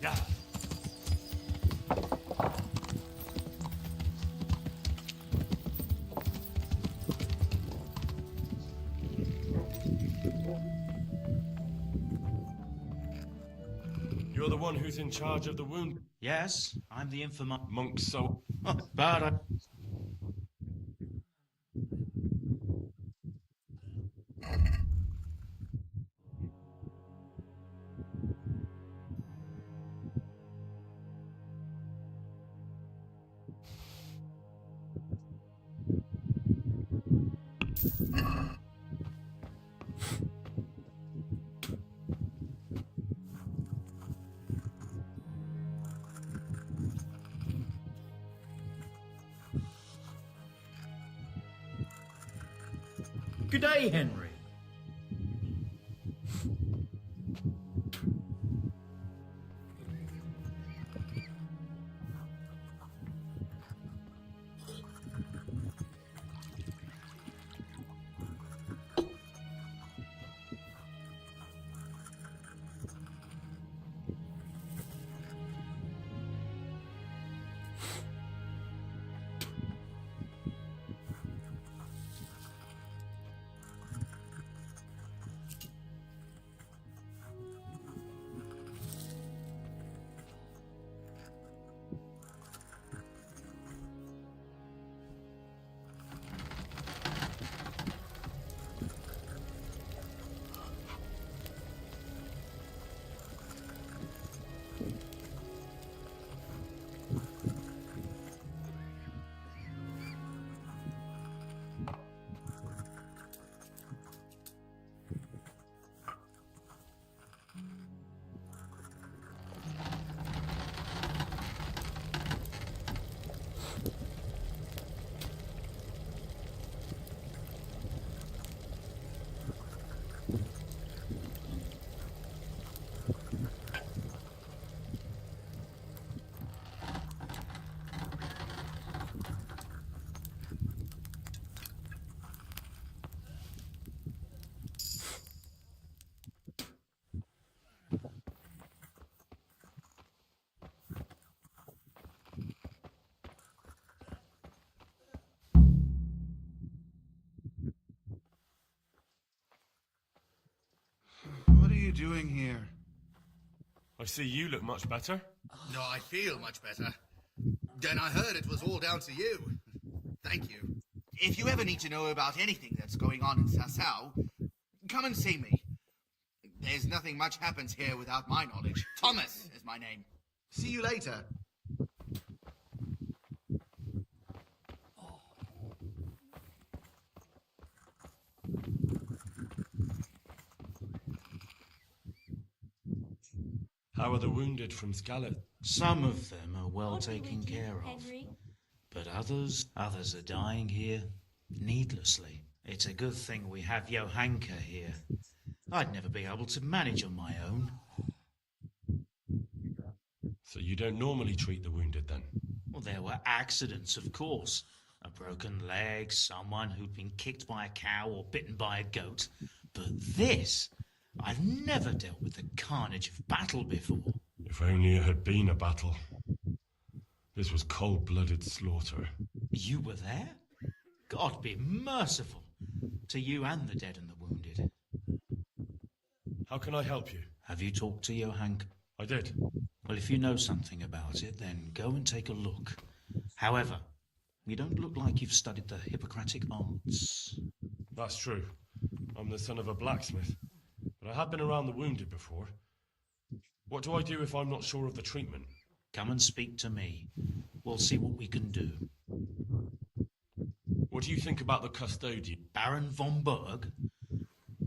Yeah. You're the one who's in charge of the wound. Yes, I'm the infamous Monk so bad. Good day, Henry. What are you doing here? I see you look much better. No, I feel much better. Then I heard it was all down to you. Thank you. If you ever need to know about anything that's going on in Sasau, come and see me. There's nothing much happens here without my knowledge. Thomas is my name. See you later. How are the wounded from Scarlet? Some of them are well What are we taken with you, care of. Henry? But others are dying here needlessly. It's a good thing we have Johanka here. I'd never be able to manage on my own. So you don't normally treat the wounded then? Well, there were accidents, of course. A broken leg, someone who'd been kicked by a cow or bitten by a goat. But this, I've never dealt with the carnage of battle before. If only it had been a battle. This was cold-blooded slaughter. You were there? God be merciful to you and the dead and the wounded. How can I help you? Have you talked to Johanka? I did. Well, if you know something about it, then go and take a look. However, you don't look like you've studied the Hippocratic arts. That's true. I'm the son of a blacksmith. But I have been around the wounded before. What do I do if I'm not sure of the treatment? Come and speak to me. We'll see what we can do. What do you think about the custodian? Baron von Berg?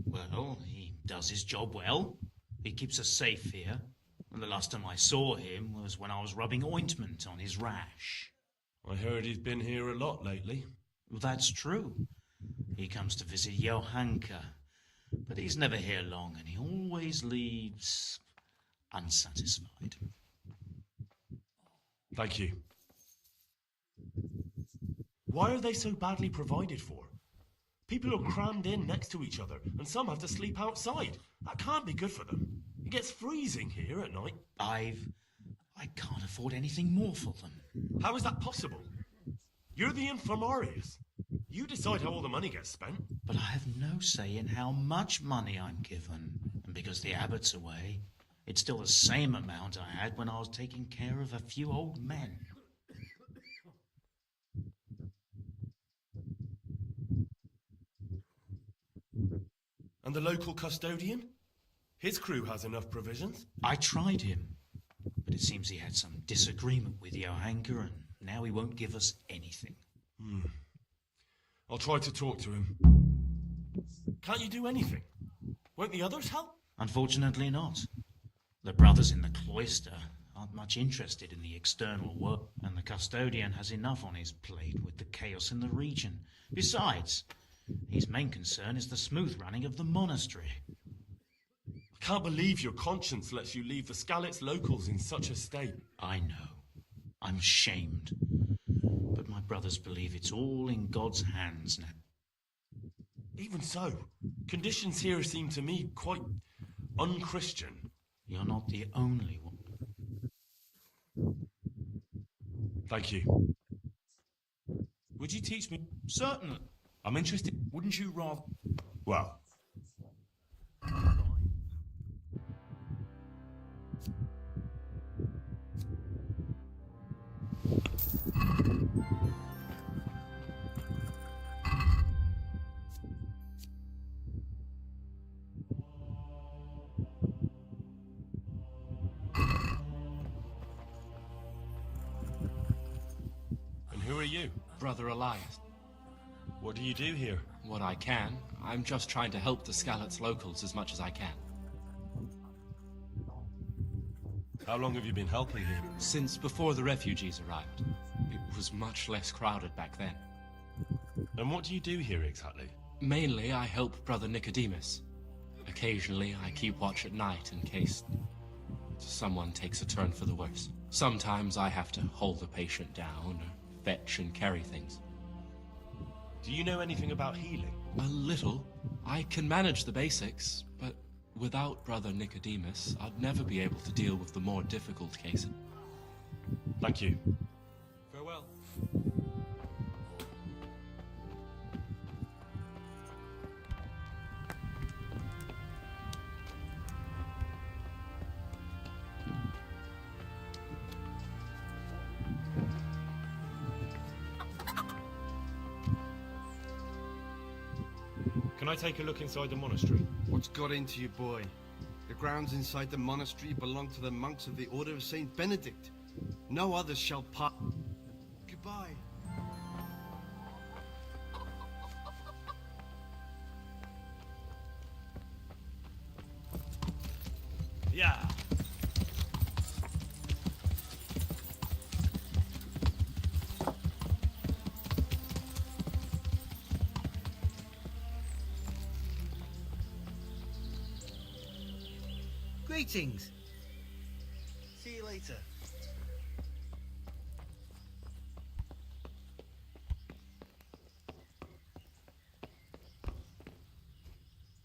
Well, he does his job well. He keeps us safe here. And the last time I saw him was when I was rubbing ointment on his rash. I heard he's been here a lot lately. Well, that's true. He comes to visit Johanka. But he's never here long, and he always leaves unsatisfied. Thank you. Why are they so badly provided for? People are crammed in next to each other, and some have to sleep outside. That can't be good for them. It gets freezing here at night. I can't afford anything more for them. How is that possible? You're the infirmarius. You decide how all the money gets spent. But I have no say in how much money I'm given. And because the abbot's away, it's still the same amount I had when I was taking care of a few old men. And the local custodian? His crew has enough provisions. I tried him, but it seems he had some disagreement with Johanka, and now he won't give us anything. I'll try to talk to him. Can't you do anything? Won't the others help? Unfortunately not. The brothers in the cloister aren't much interested in the external work, and the custodian has enough on his plate with the chaos in the region. Besides, his main concern is the smooth running of the monastery. I can't believe your conscience lets you leave the Skalitz locals in such a state. I know. I'm shamed. But my brothers believe it's all in God's hands now. Even so, conditions here seem to me quite unchristian. You're not the only one. Thank you. Would you teach me? Certainly. I'm interested. Wouldn't you rather? Well, and who are you? Brother Elias. What do you do here? What I can. I'm just trying to help the Skalitz locals as much as I can. How long have you been helping here? Since before the refugees arrived. It was much less crowded back then. And what do you do here exactly? Mainly, I help Brother Nicodemus. Occasionally, I keep watch at night in case someone takes a turn for the worse. Sometimes I have to hold the patient down, or fetch and carry things. Do you know anything about healing? A little. I can manage the basics, but without Brother Nicodemus, I'd never be able to deal with the more difficult cases. Thank you. Farewell. Can I take a look inside the monastery? What's got into you, boy? The grounds inside the monastery belong to the monks of the Order of Saint Benedict. No others shall part. Goodbye. Yeah. Greetings. See you later.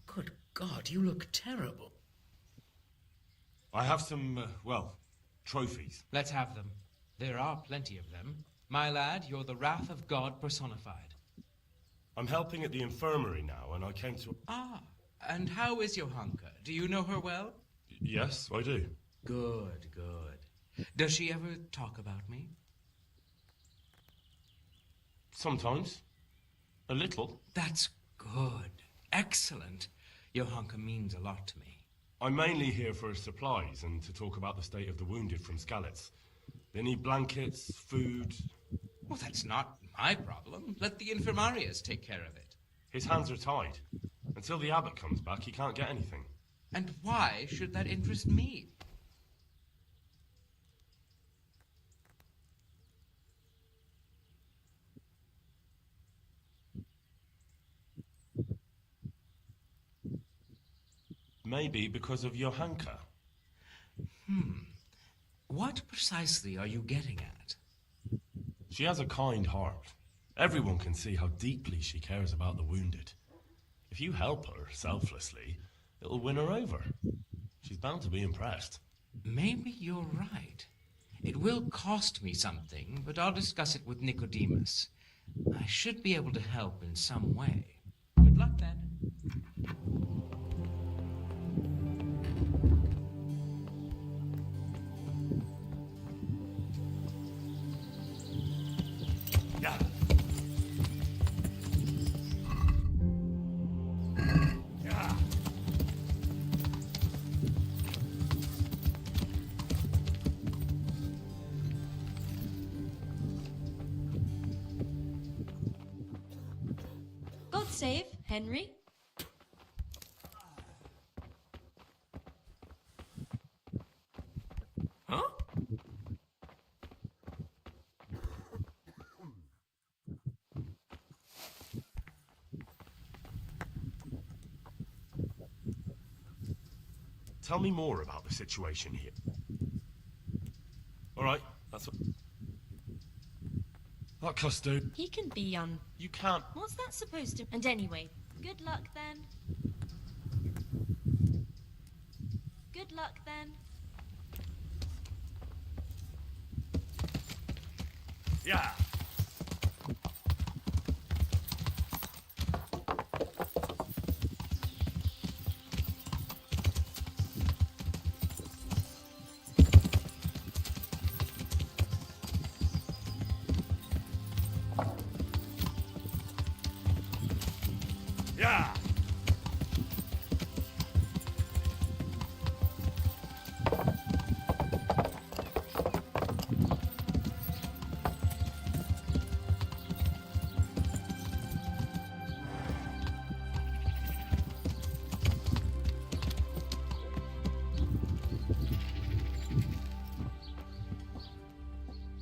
Good God, you look terrible. I have some, trophies. Let's have them. There are plenty of them. My lad, you're the wrath of God personified. I'm helping at the infirmary now, and I came to... Ah, and how is Johanka? Do you know her well? Yes, I do. Good, good. Does she ever talk about me? Sometimes. A little. That's good. Excellent. Johanka means a lot to me. I'm mainly here for supplies and to talk about the state of the wounded from Skalitz. They need blankets, food... Well, that's not my problem. Let the infirmarius take care of it. His hands are tied. Until the abbot comes back, he can't get anything. And why should that interest me? Maybe because of Johanka. What precisely are you getting at? She has a kind heart. Everyone can see how deeply she cares about the wounded. If you help her selflessly, it'll win her over. She's bound to be impressed. Maybe you're right. It will cost me something, but I'll discuss it with Nicodemus. I should be able to help in some way. Good luck, then. Yeah. Yeah. God save Henry. Huh? Tell me more about the situation here. All right, that's what... That custard... He can be You can't... What's that supposed to... And anyway, good luck then. Good luck then. Yeah. Yeah.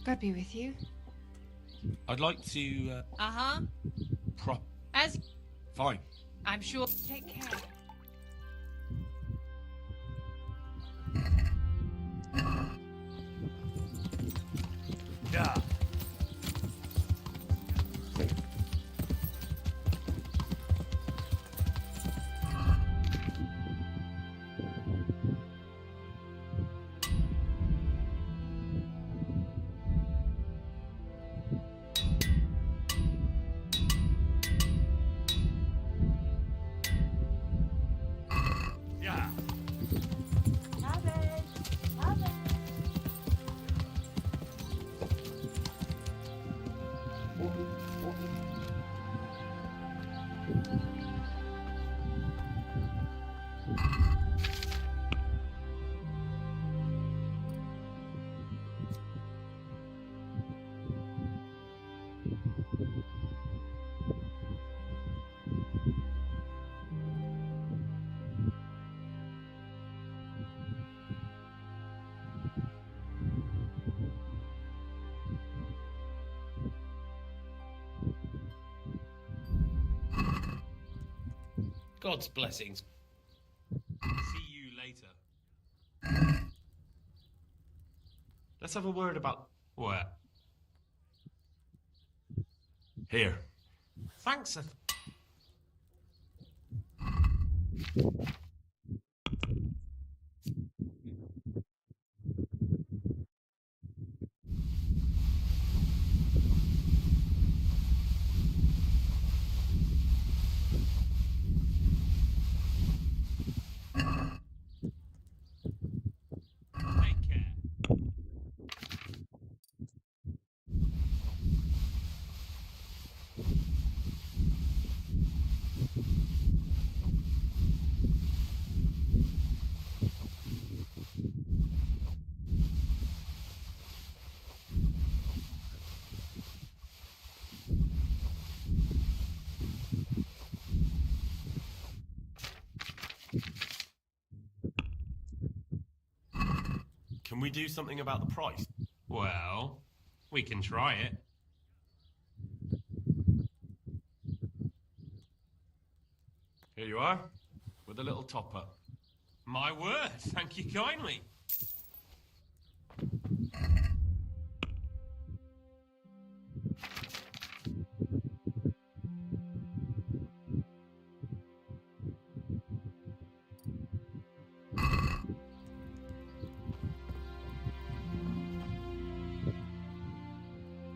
God be with you. I'd like to, Uh-huh. prop... As Fine. I'm sure. Take care. Yeah. Yeah. God's blessings. See you later. Let's have a word about... What? Here. Thanks. Take care. Can we do something about the price? Well, we can try it. Here you are, with a little top-up. My word, thank you kindly.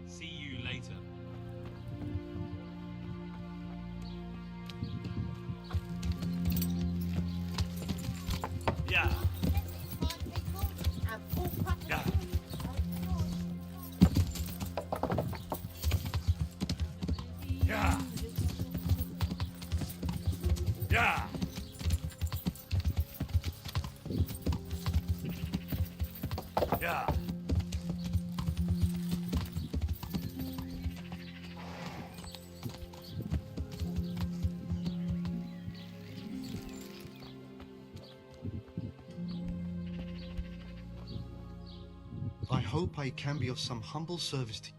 See you later. Yeah. Yeah. Yeah. Yeah. Yeah. I hope I can be of some humble service to you.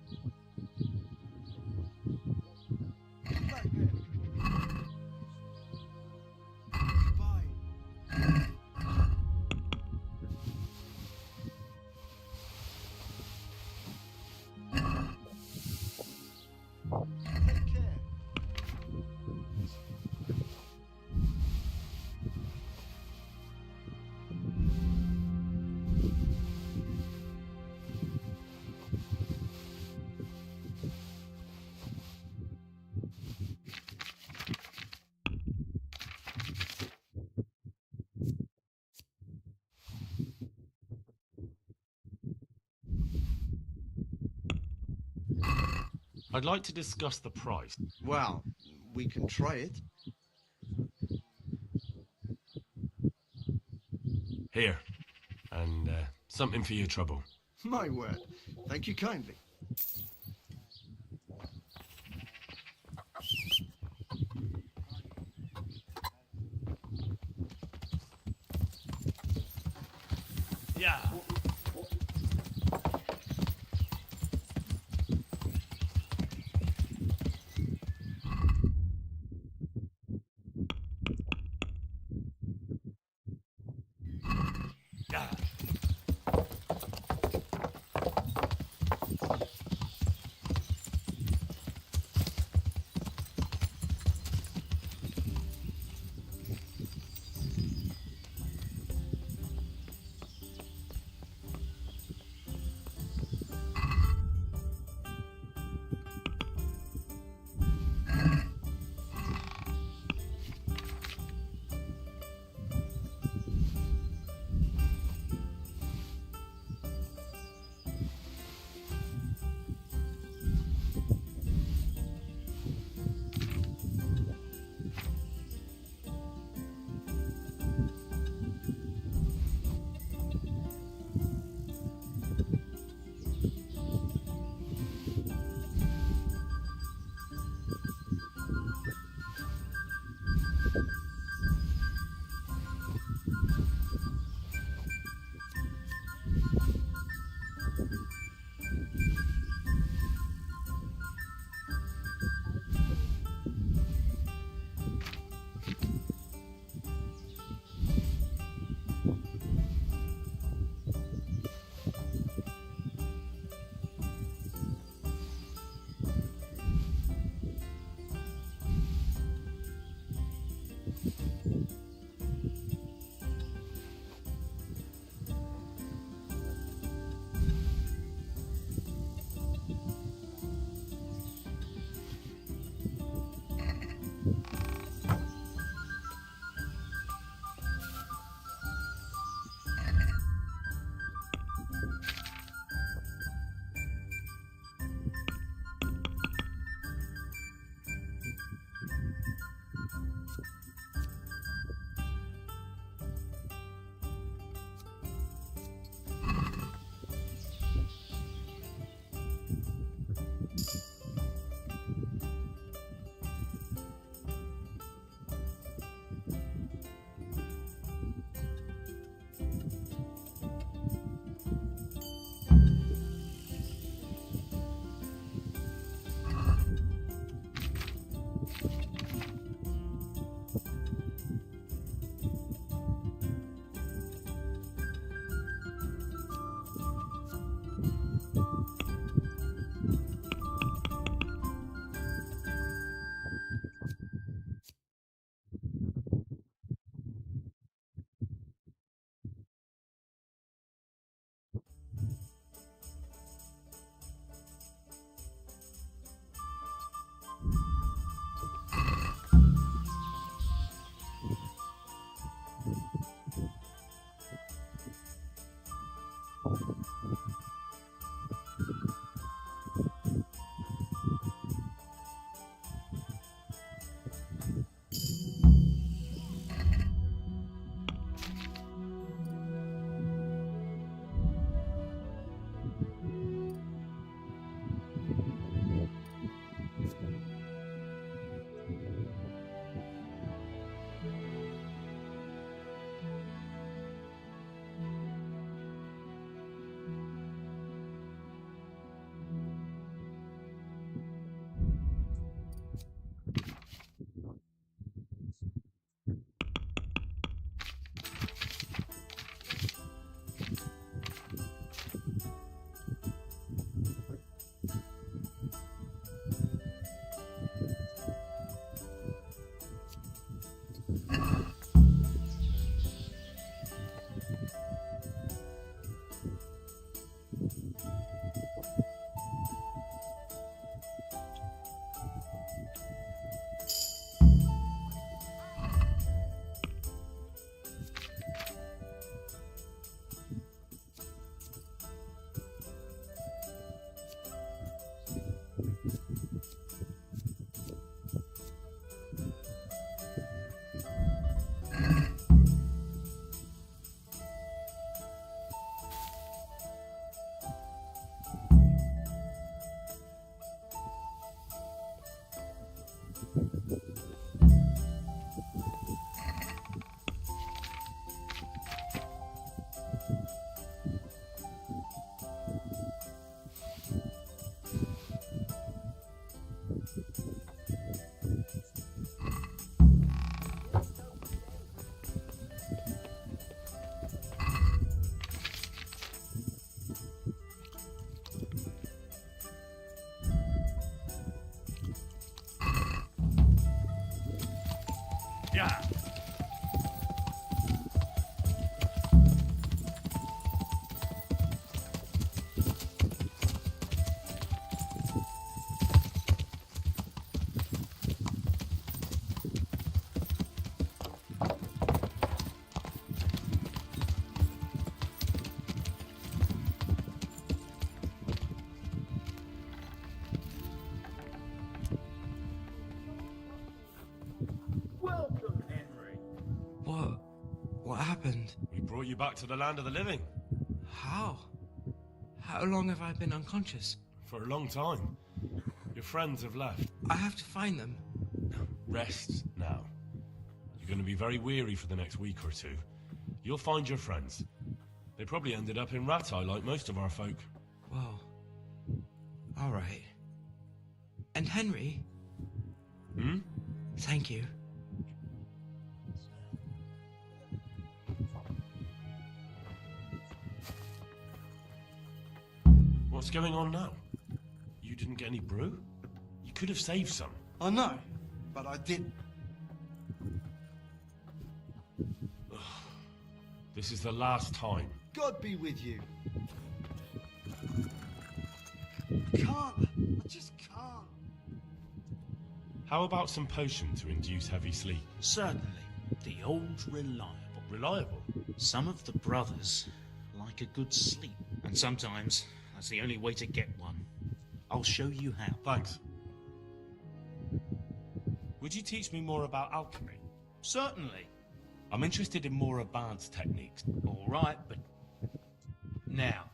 I'd like to discuss the price. Well, we can try it. Here. And something for your trouble. My word. Thank you kindly. Yeah. Yeah. brought you back to the land of the living. How? How long have I been unconscious? For a long time. Your friends have left. I have to find them. Rest now. You're going to be very weary for the next week or two. You'll find your friends. They probably ended up in Ratai like most of our folk. Well, all right. And Henry? Hmm? Thank you. What's going on now? You didn't get any brew? You could have saved some. I know, but I didn't. This is the last time. God be with you. I can't. I just can't. How about some potion to induce heavy sleep? Certainly. The old reliable. Reliable? Some of the brothers like a good sleep, and sometimes that's the only way to get one. I'll show you how. Thanks. Would you teach me more about alchemy? Certainly. I'm interested in more advanced techniques. All right, but now.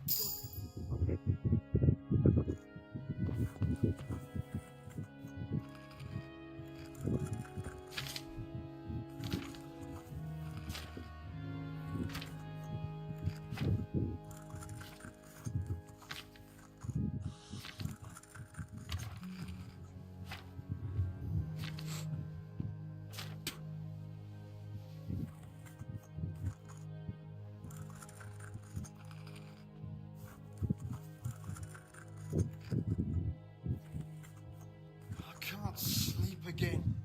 I can't sleep again.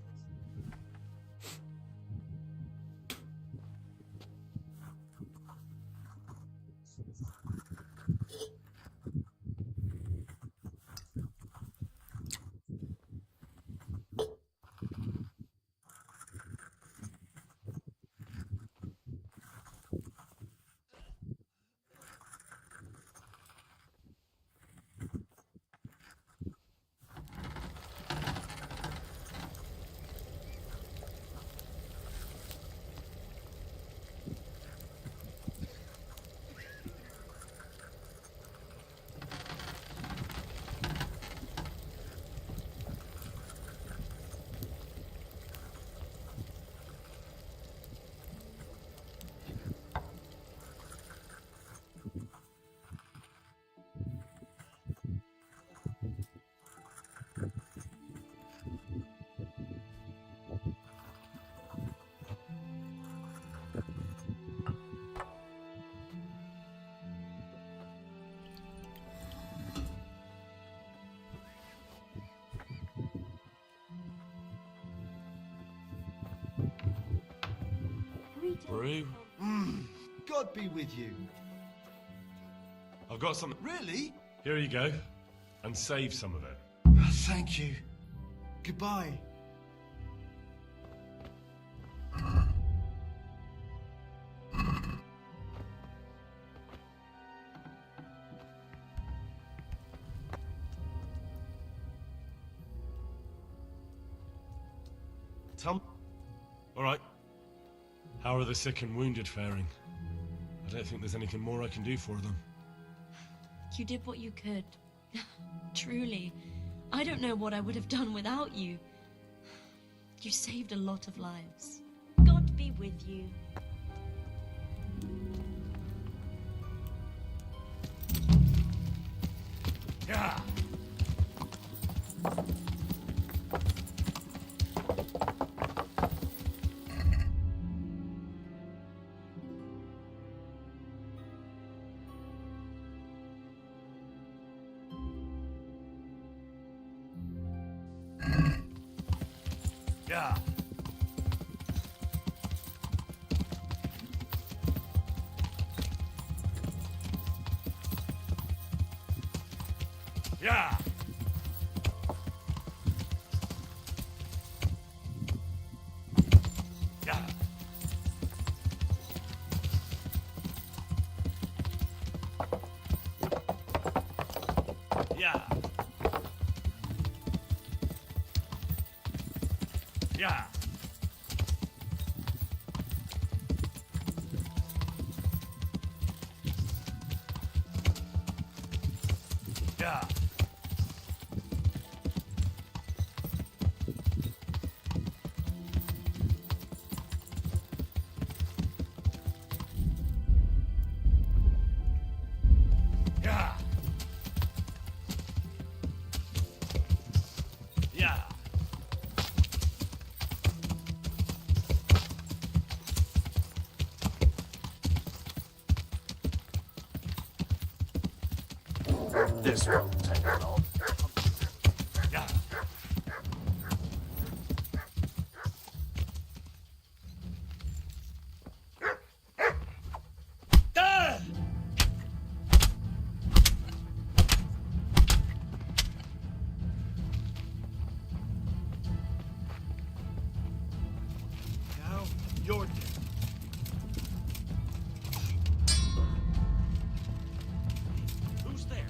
Brew? God be with you. I've got some. Really? Here you go. And save some of it. Thank you. Goodbye. Tom? All right. How are the sick and wounded faring? I don't think there's anything more I can do for them. You did what you could. Truly. I don't know what I would have done without you. You saved a lot of lives. God be with you. Yeah. Yeah. Yeah. Yeah. Yeah. Yeah. Yeah. Yeah. Yeah. This won't take long. Yeah. Ah! Now you're dead. Who's there?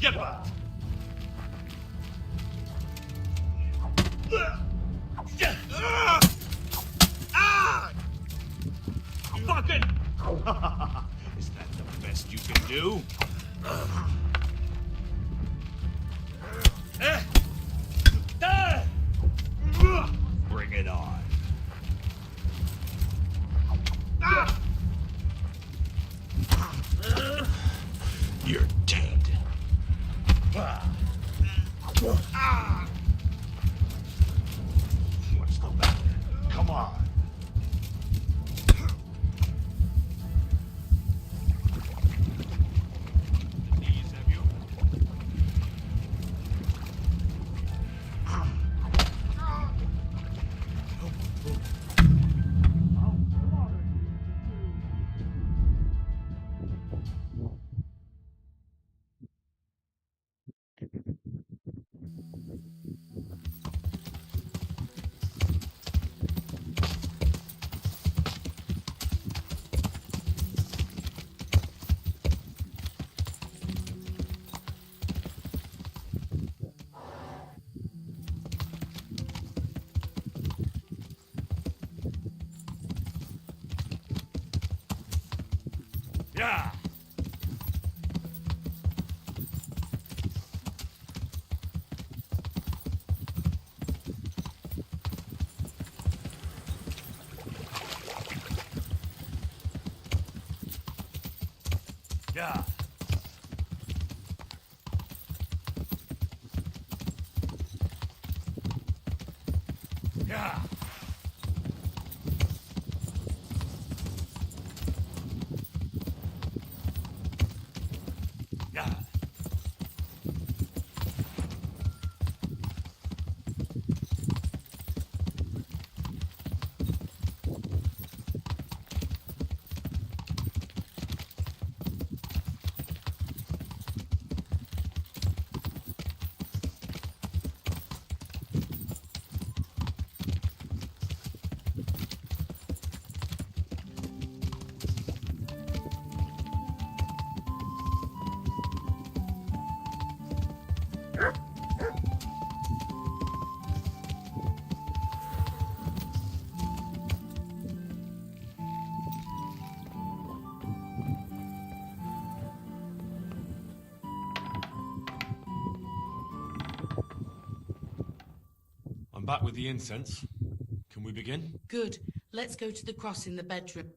Get back! Fucking! Is that the best you can do? Bring it on. You're dead. What's the matter? Come on. The knees, have you? Yeah. Yeah. Yeah. Yeah. I'm back with the incense. Can we begin? Good. Let's go to the cross in the bedroom.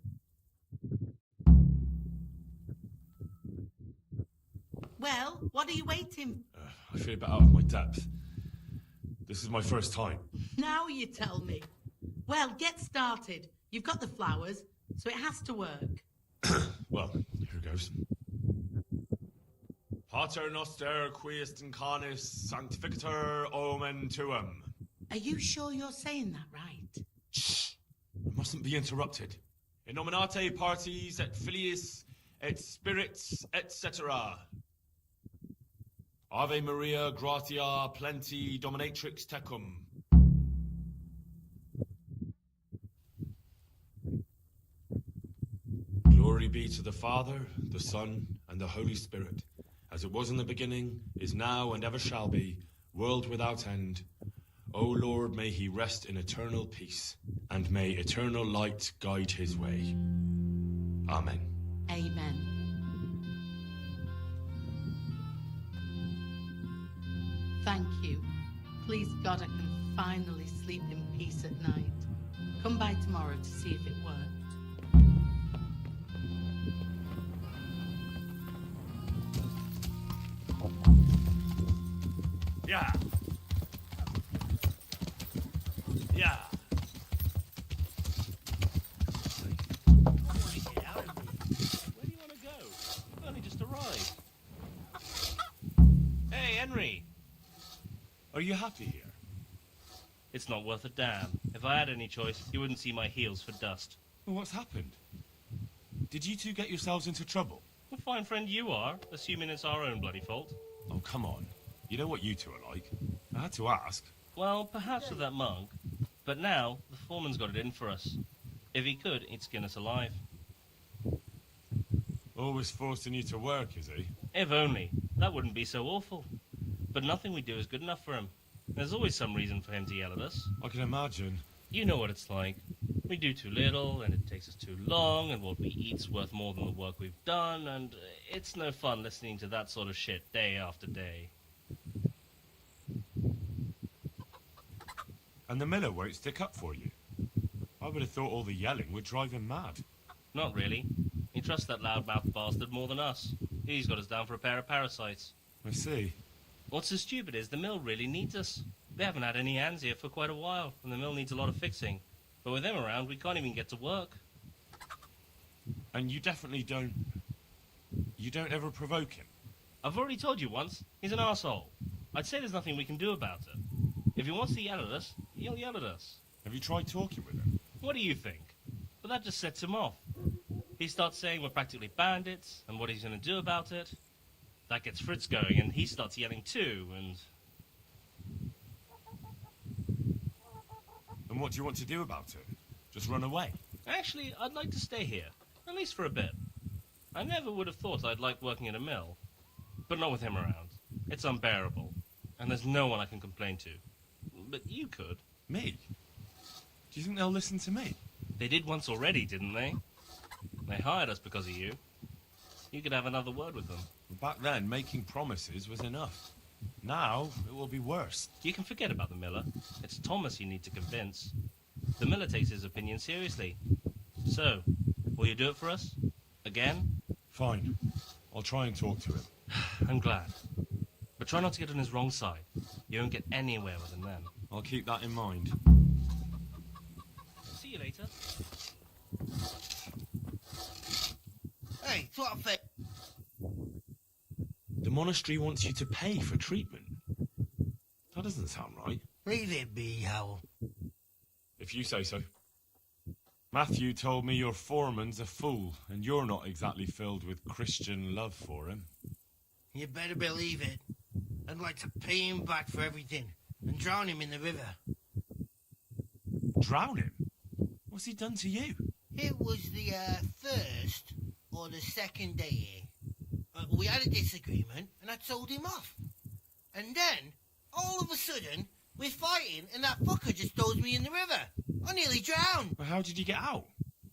Well, what are you waiting? I feel a bit out of my depth. This is my first time. Now you tell me. Well, get started. You've got the flowers, so it has to work. Well, here goes. Pater noster qui est in canis sanctificator omen tuum. Are you sure you're saying that right? Shh! I mustn't be interrupted. In nominate parties et filiis et spirits etc. Ave Maria gratia plenti dominatrix tecum. Glory be to the Father, the Son, and the Holy Spirit, as it was in the beginning, is now, and ever shall be, world without end. O Lord, may he rest in eternal peace, and may eternal light guide his way. Amen. Amen. Thank you. Please God I can finally sleep in peace at night. Come by tomorrow to see if it worked. Yeah. Yeah. Where do you want to go? We've only just arrived. Hey, Henry. Are you happy here? It's not worth a damn. If I had any choice, you wouldn't see my heels for dust. Well, what's happened? Did you two get yourselves into trouble? A fine friend you are, assuming it's our own bloody fault. Oh, come on. You know what you two are like. I had to ask. Well, perhaps with that monk. But now, the foreman's got it in for us. If he could, he'd skin us alive. Always forcing you to work, is he? If only. That wouldn't be so awful. But nothing we do is good enough for him. There's always some reason for him to yell at us. I can imagine. You know what it's like. We do too little, and it takes us too long, and what we eat's worth more than the work we've done, and it's no fun listening to that sort of shit day after day. And the miller won't stick up for you. I would have thought all the yelling would drive him mad. Not really. He trusts that loudmouth bastard more than us. He's got us down for a pair of parasites. I see. What's so stupid is the mill really needs us. They haven't had any hands here for quite a while, and the mill needs a lot of fixing. But with them around, we can't even get to work. And you definitely don't... You don't ever provoke him? I've already told you once, he's an arsehole. I'd say there's nothing we can do about it. If he wants to yell at us, he'll yell at us. Have you tried talking with him? What do you think? But that just sets him off. He starts saying we're practically bandits, and what he's going to do about it. That gets Fritz going, and he starts yelling too, and... And what do you want to do about it? Just run away? Actually, I'd like to stay here, at least for a bit. I never would have thought I'd like working at a mill. But not with him around. It's unbearable, and there's no one I can complain to. But you could. Me? Do you think they'll listen to me? They did once already, didn't they? They hired us because of you. You could have another word with them. Back then, making promises was enough. Now, it will be worse. You can forget about the miller. It's Thomas you need to convince. The miller takes his opinion seriously. So, will you do it for us? Again? Fine. I'll try and talk to him. I'm glad. But try not to get on his wrong side. You won't get anywhere with him then. I'll keep that in mind. See you later. Hey, what a fit. The monastery wants you to pay for treatment. That doesn't sound right. Leave it be, Howell. If you say so. Matthew told me your foreman's a fool, and you're not exactly filled with Christian love for him. You better believe it. I'd like to pay him back for everything and drown him in the river. Drown him? What's he done to you? It was the first or the second day here. We had a disagreement and I told him off. And then, all of a sudden, we're fighting and that fucker just throws me in the river. I nearly drowned. But how did you get out?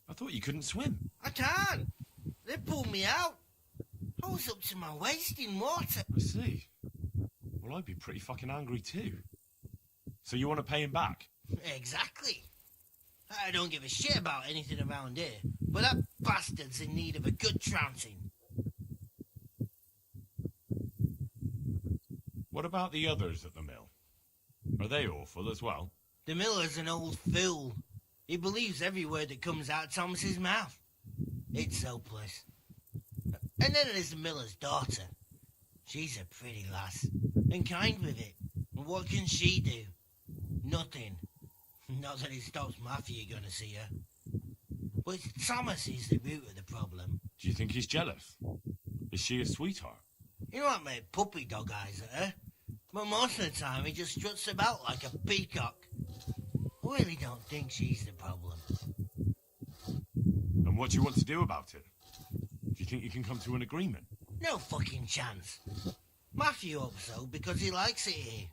I thought you couldn't swim. I can't. They pulled me out. I was up to my waist in water. I see. Well, I'd be pretty fucking angry too. So you want to pay him back? Exactly. I don't give a shit about anything around here, but that bastard's in need of a good trouncing. What about the others at the mill? Are they awful as well? The miller's an old fool. He believes every word that comes out of Thomas's mouth. It's hopeless. And then there's the miller's daughter. She's a pretty lass, and kind with it. And what can she do? Nothing. Not that it stops Matthew going to see her. But Thomas is the root of the problem. Do you think he's jealous? Is she a sweetheart? He might make puppy dog eyes at her, but most of the time he just struts about like a peacock. I really don't think she's the problem. And what do you want to do about it? Do you think you can come to an agreement? No fucking chance. Matthew hopes so because he likes it here.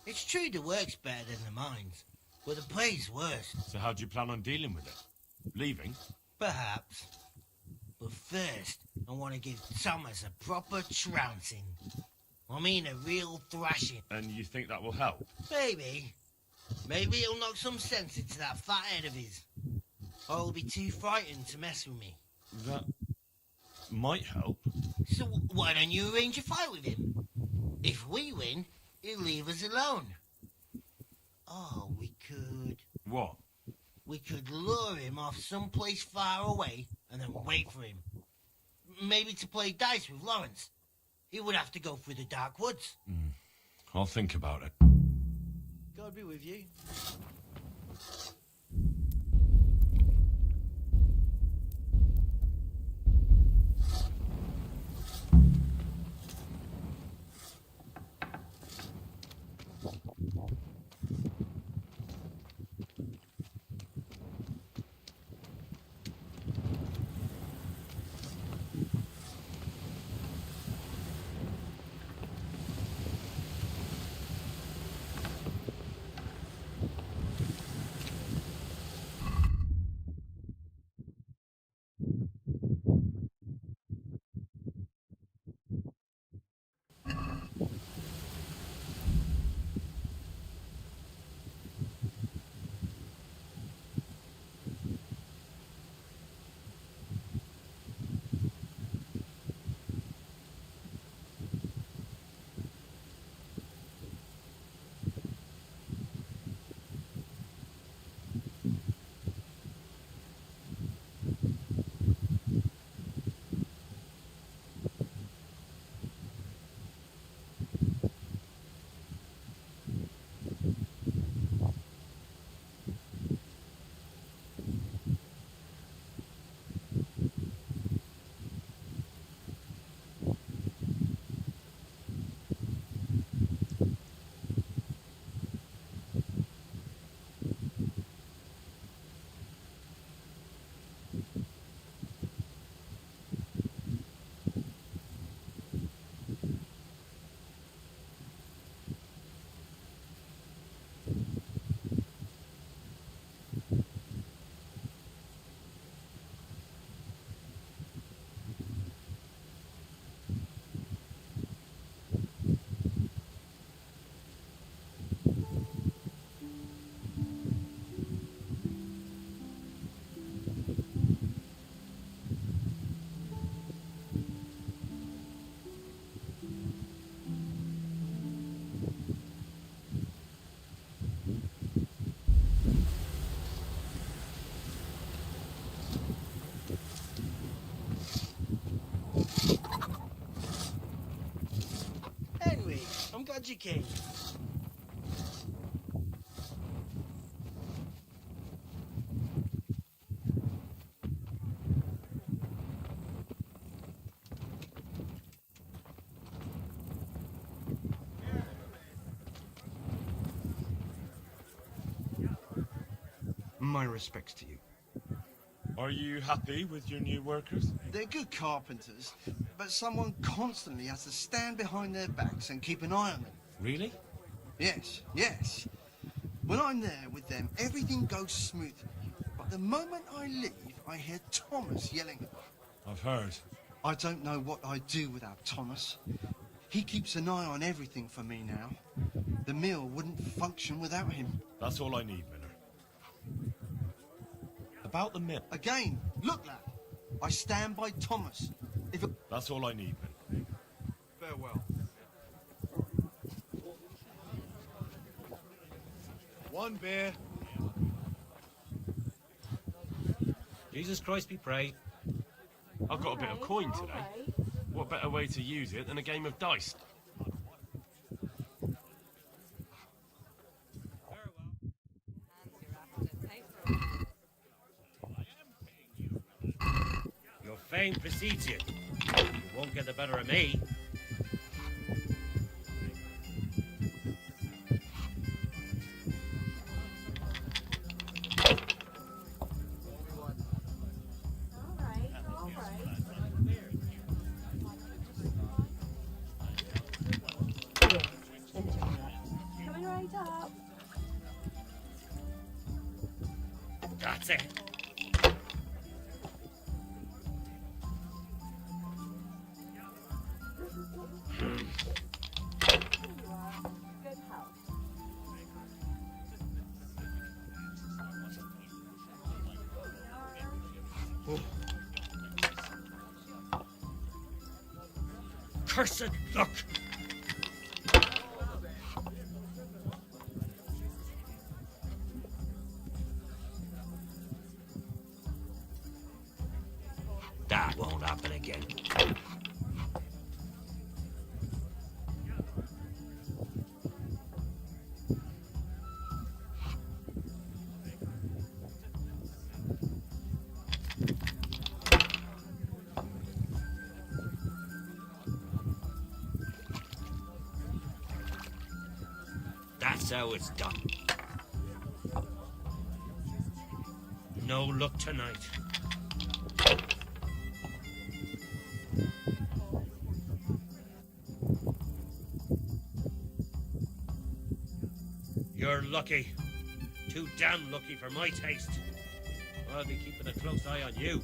It's true the work's better than the mines, but the pay's worse. So how do you plan on dealing with it? Leaving? Perhaps. But first, I want to give Thomas a proper trouncing. I mean a real thrashing. And you think that will help? Maybe. Maybe it'll knock some sense into that fat head of his. Or he'll be too frightened to mess with me. That might help. So why don't you arrange a fight with him? If we win, he'll leave us alone. Oh, we could... What? We could lure him off someplace far away and then wait for him. Maybe to play dice with Lawrence. He would have to go through the dark woods. I'll think about it. God be with you. Henry, I'm glad you came. My respects to you. Are you happy with your new workers? They're good carpenters, but someone constantly has to stand behind their backs and keep an eye on them. Really? Yes, yes. When I'm there with them, everything goes smoothly. But the moment I leave, I hear Thomas yelling. I've heard. I don't know what I'd do without Thomas. He keeps an eye on everything for me now. The mill wouldn't function without him. That's all I need, Miller. About the mill. Again, look, lad. I stand by Thomas. That's all I need, Miller. Farewell. One beer. Jesus Christ be praised. I've got a bit of coin today. What better way to use it than a game of dice? Your fame precedes you. You won't get the better of me. Coming right That's it. Cursed luck! That won't happen again. That's how it's done. No luck tonight. You're lucky. Too damn lucky for my taste. I'll be keeping a close eye on you.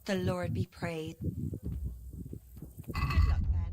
The Lord be praised. Good luck then.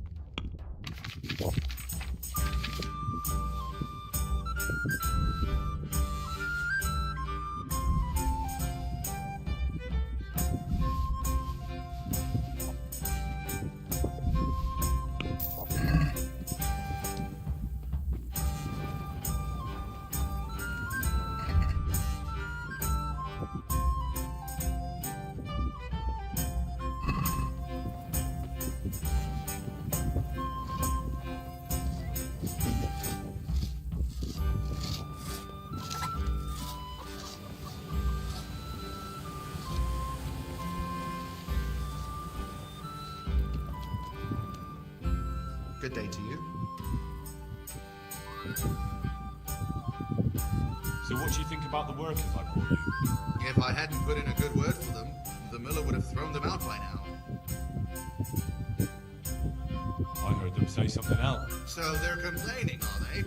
Good day to you. So what do you think about the workers I brought you? If I hadn't put in a good word for them, the miller would have thrown them out by now. I heard them say something else. So they're complaining, are they?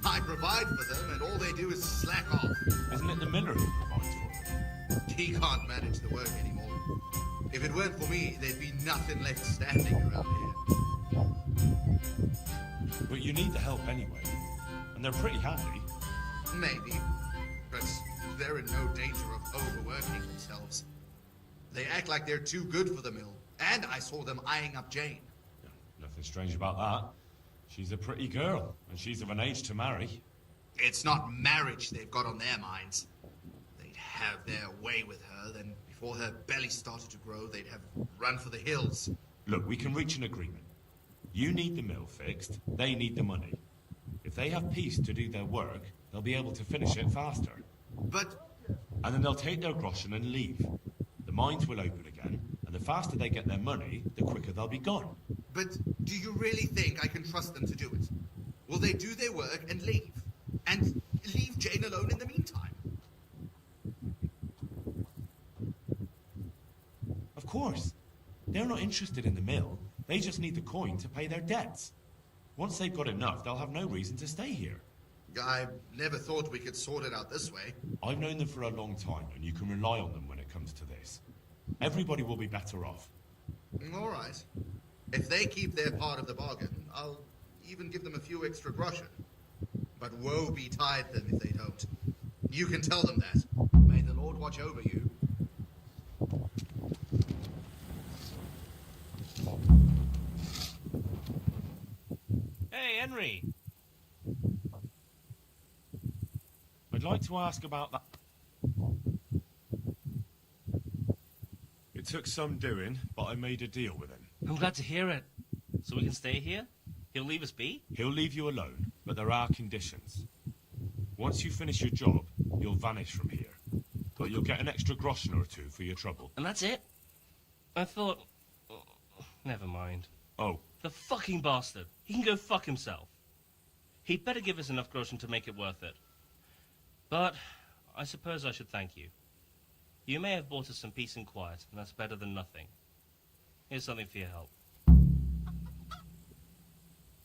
I provide for them, and all they do is slack off. Isn't it the miller who provides for them? He can't manage the work anymore. If it weren't for me, there'd be nothing left standing around here. But you need the help anyway. And they're pretty handy. Maybe. But they're in no danger of overworking themselves. They act like they're too good for the mill. And I saw them eyeing up Jane. Nothing strange about that. She's a pretty girl, and she's of an age to marry. It's not marriage they've got on their minds. They'd have their way with her, then before her belly started to grow, they'd have run for the hills. Look, we can reach an agreement. You need the mill fixed, they need the money. If they have peace to do their work, they'll be able to finish it faster. But... And then they'll take their groschen and leave. The mines will open again, and the faster they get their money, the quicker they'll be gone. But do you really think I can trust them to do it? Will they do their work and leave? And leave Jane alone in the meantime? Of course. They're not interested in the mill. They just need the coin to pay their debts. Once they've got enough, they'll have no reason to stay here. I never thought we could sort it out this way. I've known them for a long time, and you can rely on them when it comes to this. Everybody will be better off. All right. If they keep their part of the bargain, I'll even give them a few extra groschen. But woe betide them if they don't. You can tell them that. May the Lord watch over you. Hey, Henry! I'd like to ask about that. It took some doing, but I made a deal with him. I'm glad to hear it. So we can stay here? He'll leave us be? He'll leave you alone, but there are conditions. Once you finish your job, you'll vanish from here. But you'll get an extra groschen or two for your trouble. And that's it? I thought... oh, never mind. Oh. The fucking bastard. He can go fuck himself. He'd better give us enough groschen to make it worth it. But I suppose I should thank you. You may have bought us some peace and quiet, and that's better than nothing. Here's something for your help.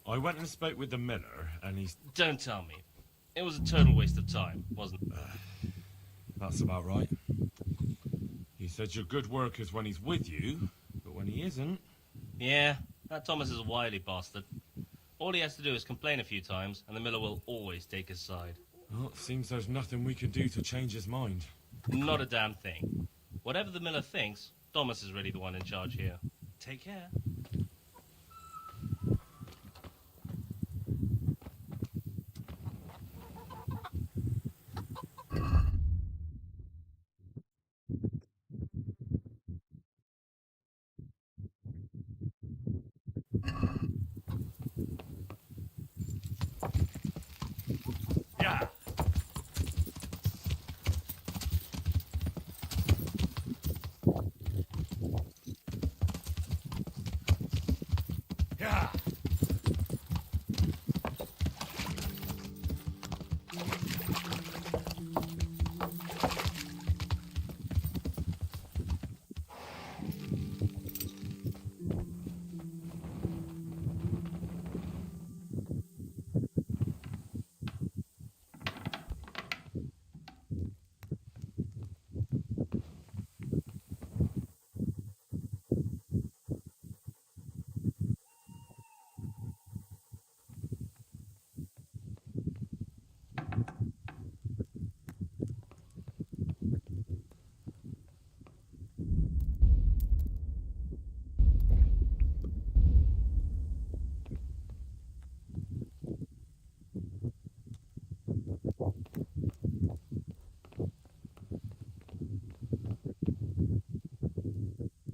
I went and spoke with the miller, and he's... Don't tell me. It was a total waste of time, wasn't it? That's about right. He said your good work is when he's with you, but when he isn't... Yeah, that Thomas is a wily bastard. All he has to do is complain a few times, and the miller will always take his side. Well, it seems there's nothing we can do to change his mind. Not a damn thing. Whatever the miller thinks, Thomas is really the one in charge here. Take care. Yeah. Yeah.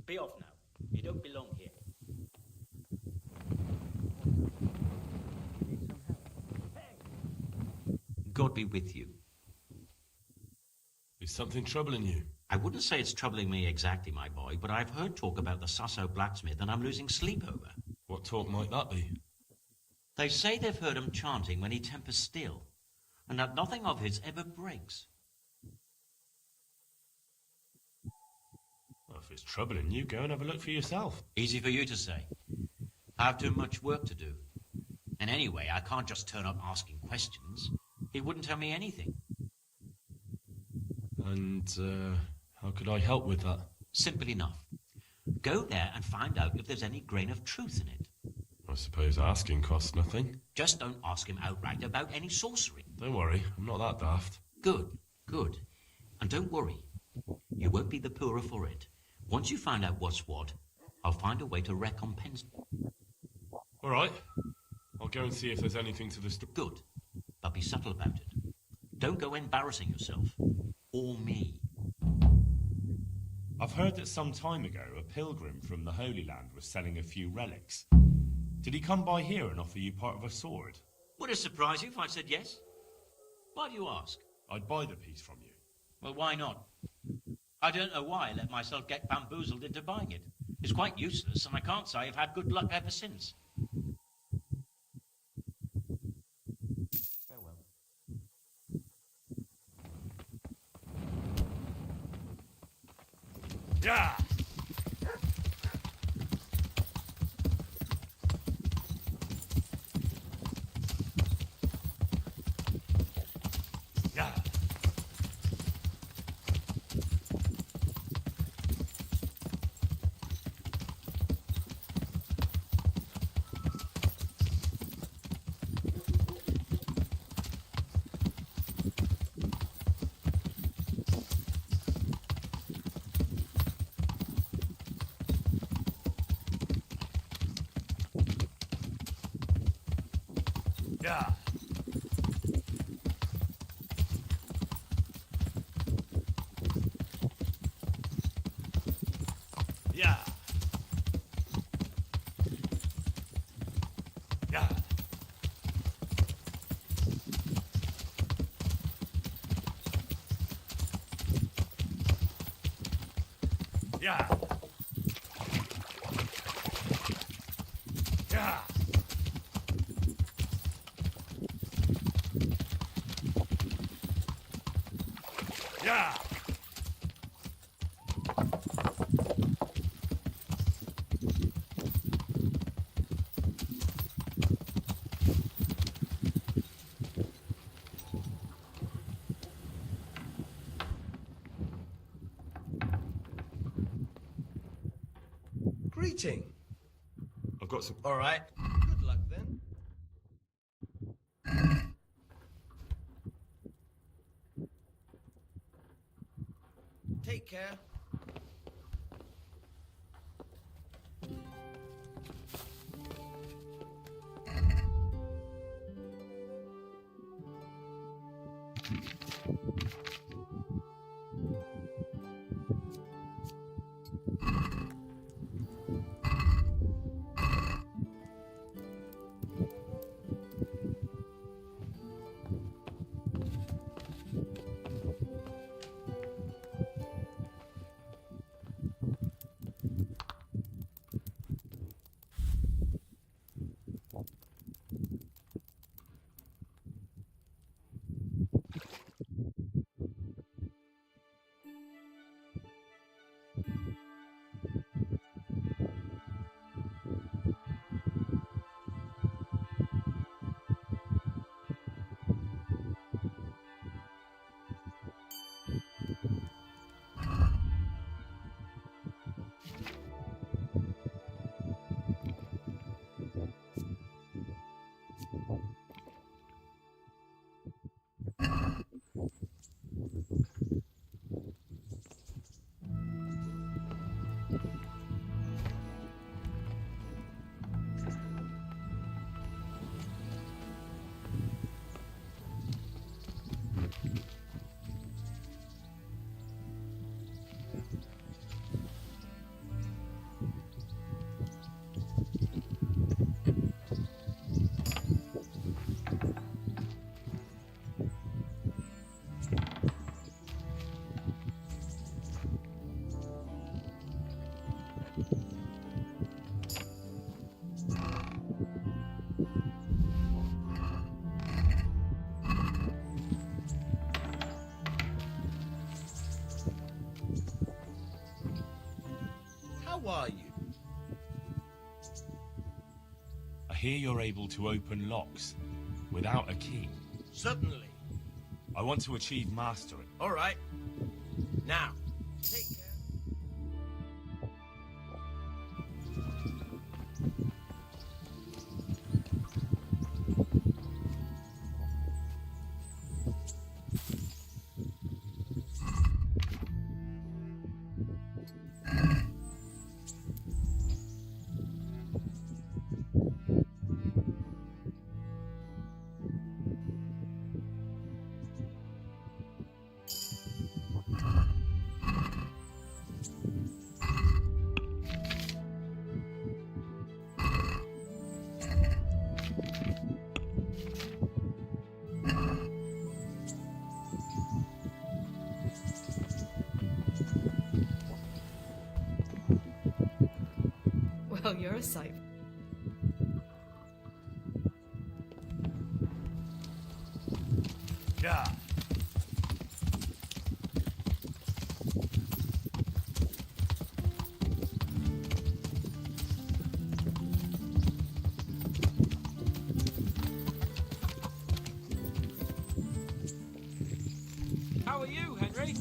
Be off now. You don't belong here. God be with you. Is something troubling you? I wouldn't say it's troubling me exactly, my boy, but I've heard talk about the Sasso blacksmith and I'm losing sleep over. What talk might that be? They say they've heard him chanting when he tempers still, and that nothing of his ever breaks. Well, if it's troubling you, go and have a look for yourself. Easy for you to say. I have too much work to do. And anyway, I can't just turn up asking questions. He wouldn't tell me anything. And, how could I help with that? Simple enough. Go there and find out if there's any grain of truth in it. I suppose asking costs nothing. Just don't ask him outright about any sorcery. Don't worry, I'm not that daft. Good, good. And don't worry. You won't be the poorer for it. Once you find out what's what, I'll find a way to recompense. All right. I'll go and see if there's anything to this... Good. But be subtle about it. Don't go embarrassing yourself. Or me. I've heard that some time ago a pilgrim from the Holy Land was selling a few relics. Did he come by here and offer you part of a sword? Would it surprise you if I said yes? Why do you ask? I'd buy the piece from you. Well, why not? I don't know why I let myself get bamboozled into buying it. It's quite useless, and I can't say I've had good luck ever since. Farewell. Yeah! Yeah! Yeah! Yeah! Yeah! Yeah! Yeah! Yeah! Greeting. I've got some. All right. Good luck then. Take care. How are you? I hear you're able to open locks without a key. Certainly. I want to achieve mastery. All right. Now, take care. Well, you're a sight. Yeah. How are you, Henry?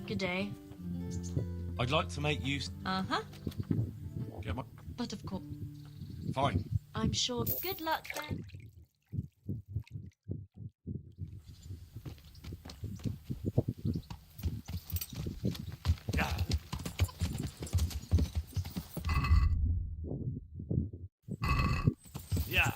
Good day. I'd like to make use. Uh-huh. Get my. But of course, Fine. I'm sure. Good luck then. Yeah. Yeah.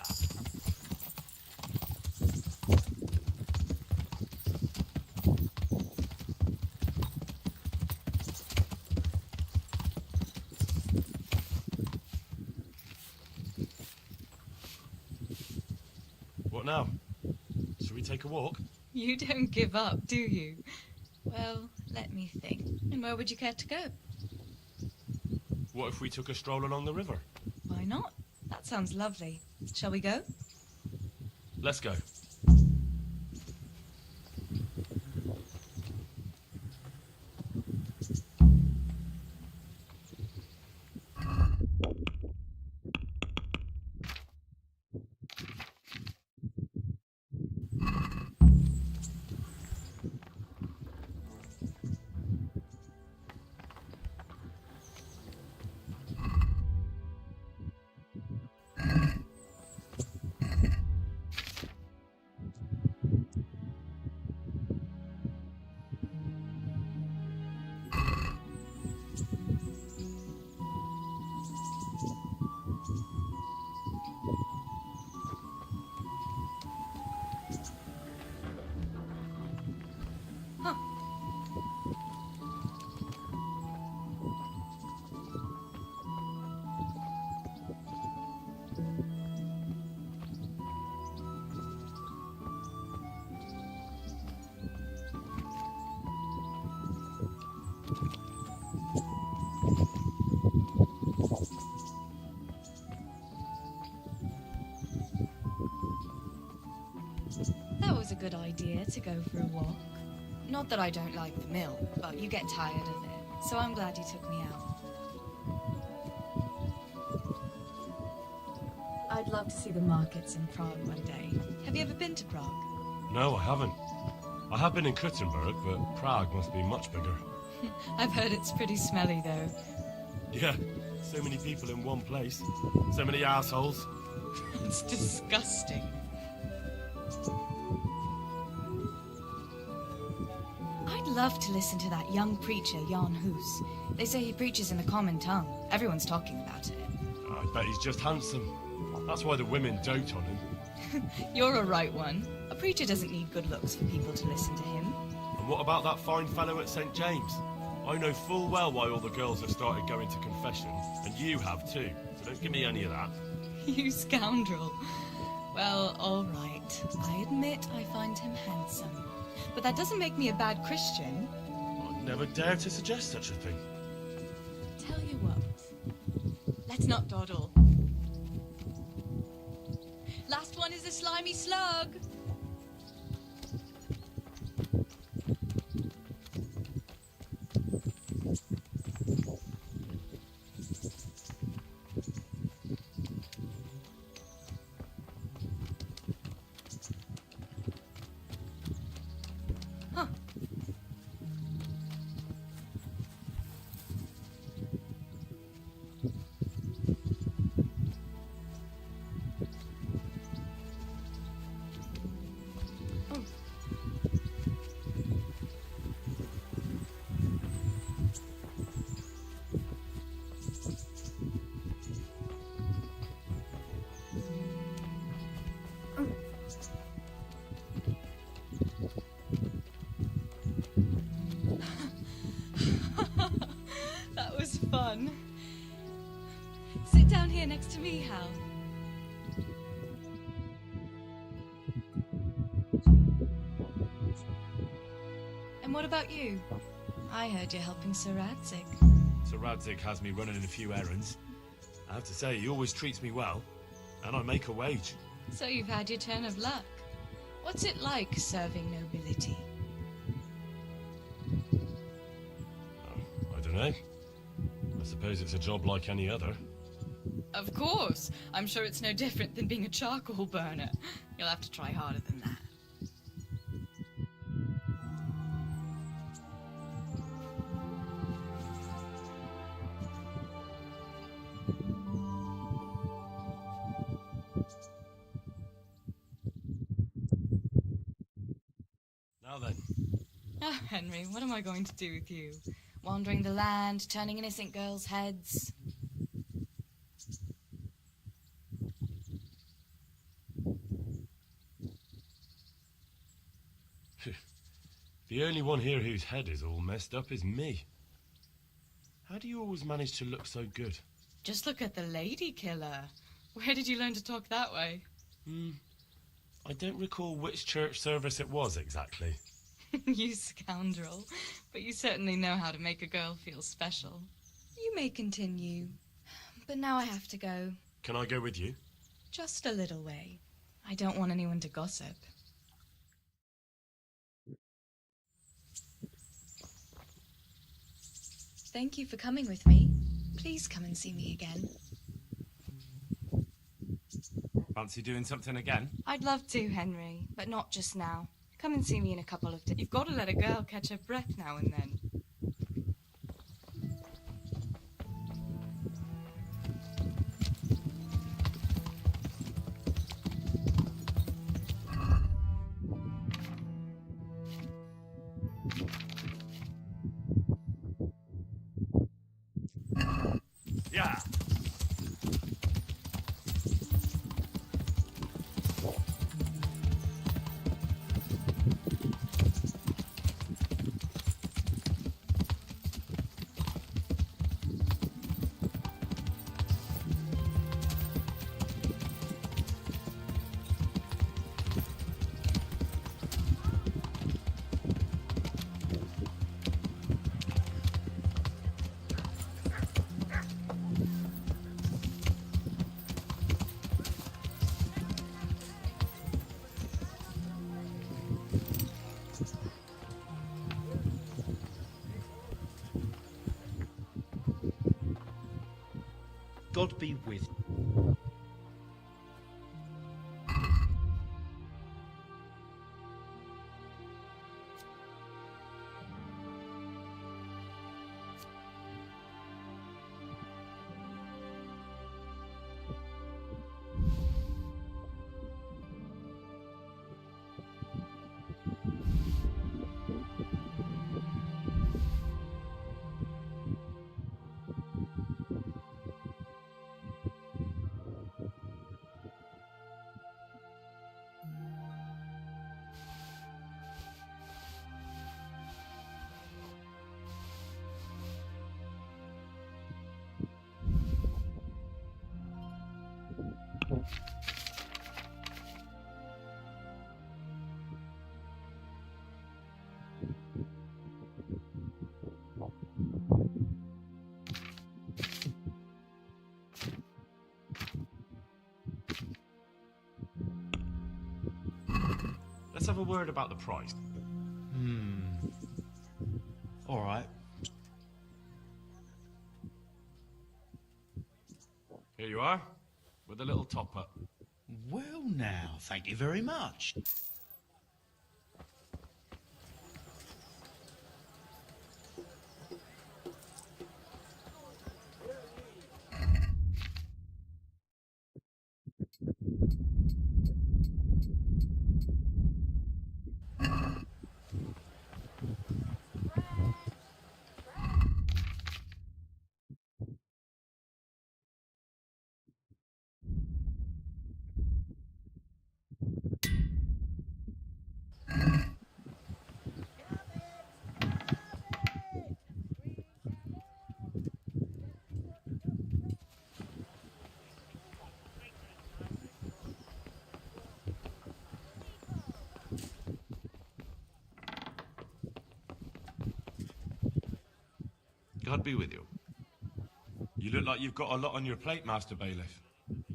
What now? Should we take a walk? You don't give up, do you? Well, let me think. And where would you care to go? What if we took a stroll along the river? Why not? That sounds lovely. Shall we go? Let's go. idea to go for a walk. Not that I don't like the mill, but you get tired of it, so I'm glad you took me out. I'd love to see the markets in Prague one day. Have you ever been to Prague? No, I haven't. I have been in Kuttenberg, but Prague must be much bigger. I've heard it's pretty smelly, though. Yeah, so many people in one place. So many assholes. It's disgusting. I'd love to listen to that young preacher, Jan Hus. They say he preaches in the common tongue. Everyone's talking about it. I bet he's just handsome. That's why the women dote on him. You're a right one. A preacher doesn't need good looks for people to listen to him. And what about that fine fellow at St. James? I know full well why all the girls have started going to confession, and you have too, so don't give me any of that. You scoundrel. Well, all right. I admit I find him handsome. But that doesn't make me a bad Christian. I'd never dare to suggest such a thing. Tell you what. Let's not dawdle. Last one is a slimy slug. Huh. That was fun. Sit down here next to me, Hal. And what about you? I heard you're helping Sir Radzig. Sir Radzig has me running a few errands. I have to say, he always treats me well, and I make a wage. So you've had your turn of luck. What's it like serving nobility? I don't know. I suppose it's a job like any other. Of course. I'm sure it's no different than being a charcoal burner. You'll have to try harder than that. Now then. Oh, Henry, what am I going to do with you? Wandering the land, turning innocent girls' heads. The only one here whose head is all messed up is me. How do you always manage to look so good? Just look at the lady killer. Where did you learn to talk that way? I don't recall which church service it was exactly. You scoundrel. But you certainly know how to make a girl feel special. You may continue. But now I have to go. Can I go with you? Just a little way. I don't want anyone to gossip. Thank you for coming with me. Please come and see me again. Fancy doing something again? I'd love to, Henry, but not just now. Come and see me in a couple of days. You've got to let a girl catch her breath now and then. Yeah. God be with you. Let's have a word about the price. All right. Here you are, with a little top-up. Well now, thank you very much. God be with you. You look like you've got a lot on your plate, Master Bailiff.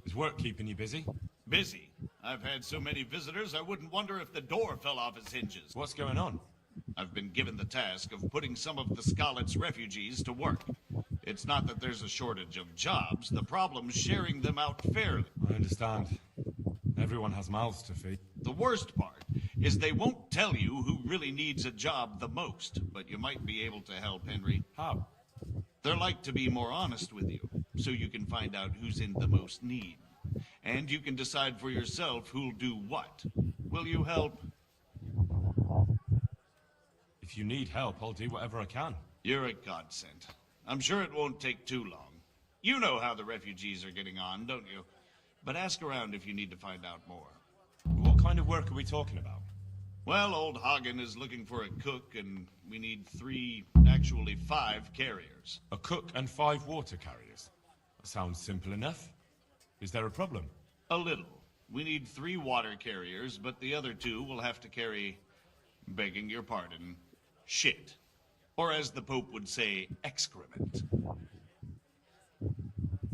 Is work keeping you busy? Busy? I've had so many visitors, I wouldn't wonder if the door fell off its hinges. What's going on? I've been given the task of putting some of the Scarlet's refugees to work. It's not that there's a shortage of jobs, the problem's sharing them out fairly. I understand. Everyone has mouths to feed. The worst part is they won't tell you who really needs a job the most, but you might be able to help, Henry. How? They're like to be more honest with you, so you can find out who's in the most need. And you can decide for yourself who'll do what. Will you help? If you need help, I'll do whatever I can. You're a godsend. I'm sure it won't take too long. You know how the refugees are getting on, don't you? But ask around if you need to find out more. What kind of work are we talking about? Well, old Hagen is looking for a cook, and we need 5 carriers. A cook and 5 water carriers? That sounds simple enough. Is there a problem? A little. We need 3 water carriers, but the other 2 will have to carry, begging your pardon, shit. Or as the Pope would say, excrement.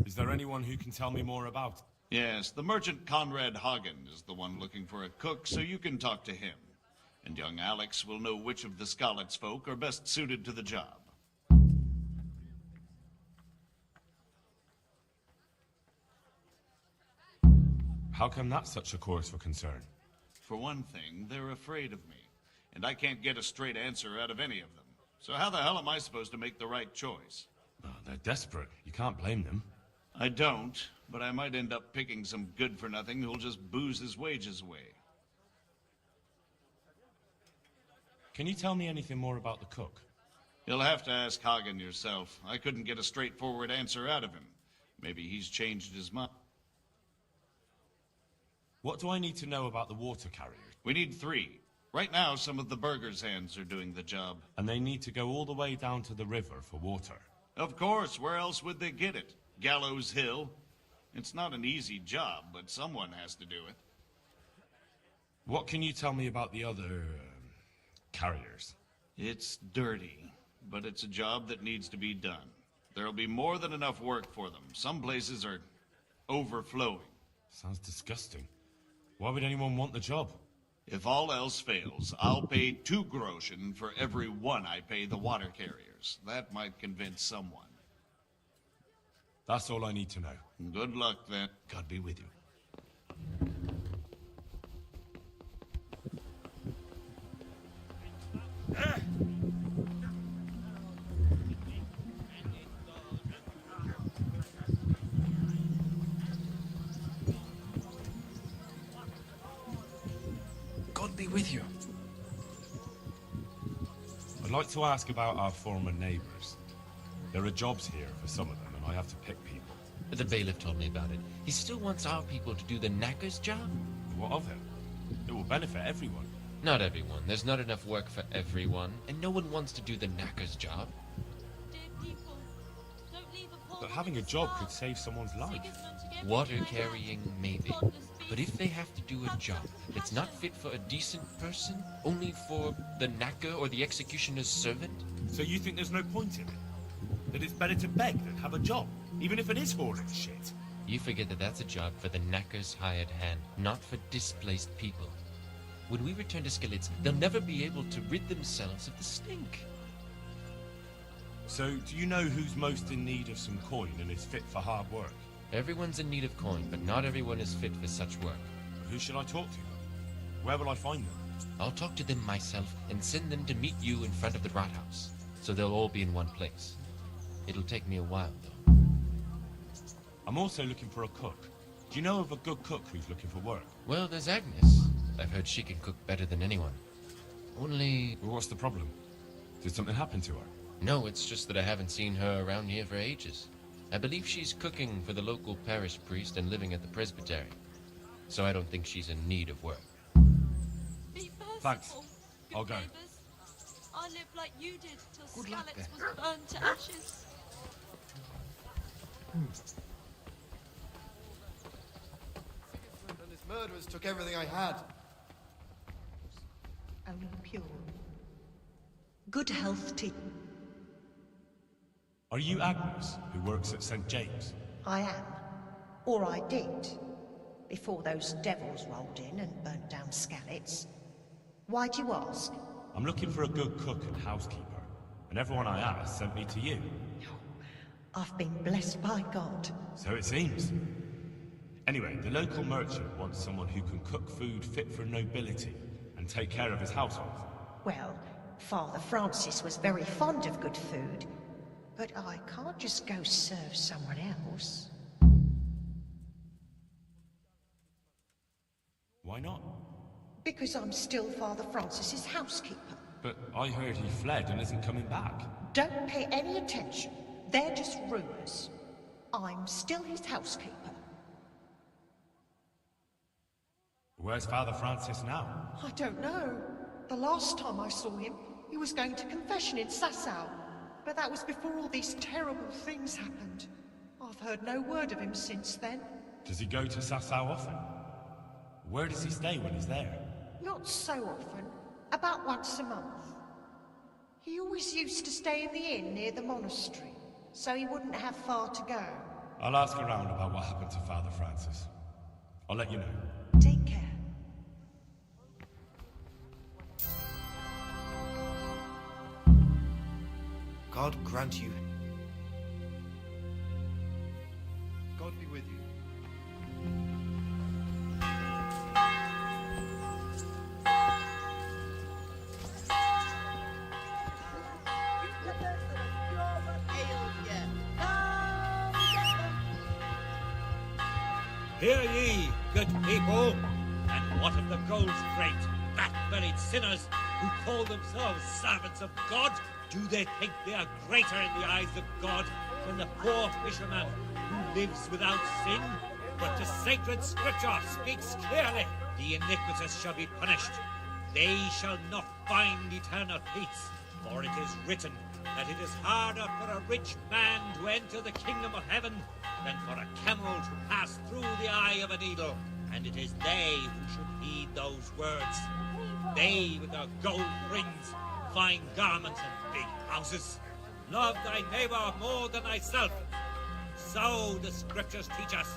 Is there anyone who can tell me more about it? Yes, the merchant Conrad Hagen is the one looking for a cook, so you can talk to him. And young Alex will know which of the Scarlet's folk are best suited to the job. How come that's such a cause for concern? For one thing, they're afraid of me, and I can't get a straight answer out of any of them. So how the hell am I supposed to make the right choice? Oh, they're desperate. You can't blame them. I don't, but I might end up picking some good-for-nothing who'll just booze his wages away. Can you tell me anything more about the cook? You'll have to ask Hagen yourself. I couldn't get a straightforward answer out of him. Maybe he's changed his mind. What do I need to know about the water carriers? We need 3. Right now, some of the burgers' hands are doing the job. And they need to go all the way down to the river for water? Of course, where else would they get it? Gallows Hill? It's not an easy job, but someone has to do it. What can you tell me about the other carriers? It's dirty, but it's a job that needs to be done. There'll be more than enough work for them. Some places are overflowing. Sounds disgusting. Why would anyone want the job? If all else fails, I'll pay 2 groschen for every 1 I pay the water carriers. That might convince someone. That's all I need to know. Good luck, then. God be with you. God be with you. I'd like to ask about our former neighbours. There are jobs here for some of them, and I have to pick people. The bailiff told me about it. He still wants our people to do the knacker's job? What of him? It will benefit everyone. Not everyone. There's not enough work for everyone, and no one wants to do the knacker's job. But having a job could save someone's life. Water carrying, maybe. But if they have to do a job that's not fit for a decent person, only for the knacker or the executioner's servant? So you think there's no point in it? That it's better to beg than have a job, even if it is horrid shit? You forget that that's a job for the knacker's hired hand, not for displaced people. When we return to Skalitz, they'll never be able to rid themselves of the stink. So, do you know who's most in need of some coin and is fit for hard work? Everyone's in need of coin, but not everyone is fit for such work. Who should I talk to? Where will I find them? I'll talk to them myself and send them to meet you in front of the Rathaus, so they'll all be in one place. It'll take me a while, though. I'm also looking for a cook. Do you know of a good cook who's looking for work? Well, there's Agnes. I've heard she can cook better than anyone. Only... Well, what's the problem? Did something happen to her? No, it's just that I haven't seen her around here for ages. I believe she's cooking for the local parish priest and living at the presbytery. So I don't think she's in need of work. Thanks. I'll go. I lived like you did till Skalitz was burned to ashes. And his murderers took everything I had. Only pure. Good health to... Are you Agnes, who works at St. James? I am. Or I did. Before those devils rolled in and burnt down Skalitz. Why do you ask? I'm looking for a good cook and housekeeper, and everyone I asked sent me to you. I've been blessed by God. So it seems. Anyway, the local merchant wants someone who can cook food fit for nobility and take care of his household. Well, Father Francis was very fond of good food, but I can't just go serve someone else. Why not? Because I'm still Father Francis's housekeeper. But I heard he fled and isn't coming back. Don't pay any attention. They're just rumors. I'm still his housekeeper. Where's Father Francis now? I don't know. The last time I saw him, he was going to confession in Sasau. But that was before all these terrible things happened. I've heard no word of him since then. Does he go to Sasau often? Where does he stay when he's there? Not so often. About once a month. He always used to stay in the inn near the monastery, so he wouldn't have far to go. I'll ask around about what happened to Father Francis. I'll let you know. Take care. God grant you. God be with you. Hear ye, good people, and what of the gold freight, fat-bellied sinners who call themselves servants of God? Do they think they are greater in the eyes of God than the poor fisherman who lives without sin? But the sacred scripture speaks clearly. The iniquitous shall be punished. They shall not find eternal peace. For it is written that it is harder for a rich man to enter the kingdom of heaven than for a camel to pass through the eye of a needle. And it is they who should heed those words. They with their gold rings, fine garments, and big houses. Love thy neighbor more than thyself. So the scriptures teach us.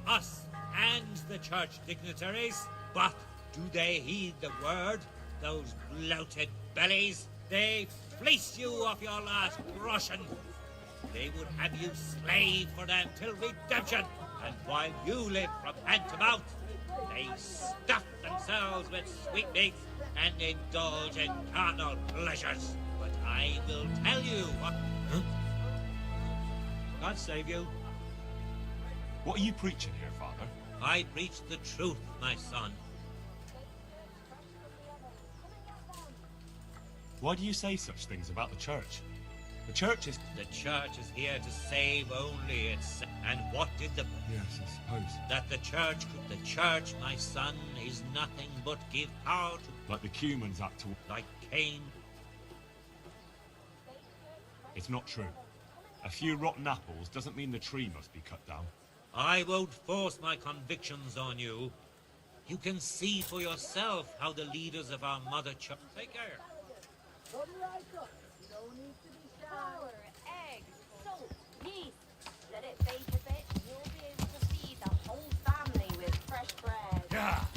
Us and the church dignitaries. But do they heed the word? Those bloated bellies? They fleece you of your last groschen. they would have you slave for them till redemption. And while you live from hand to mouth, they stuff themselves with sweetmeats and indulge in carnal pleasures. But I will tell you what... Huh? God save you. What are you preaching here, Father? I preach the truth, my son. Why do you say such things about the church? The church is... The church is here to save only itself. And what did the... Yes, I suppose. That the church could... The church, my son, is nothing but give power to... Like the Cumans act to... Like Cain. It's not true. A few rotten apples doesn't mean the tree must be cut down. I won't force my convictions on you. You can see for yourself how the leaders of our mother church... Take care. Flour, eggs, salt, yeast. Let it bake a bit and you'll be able to feed the whole family with fresh bread. Yeah.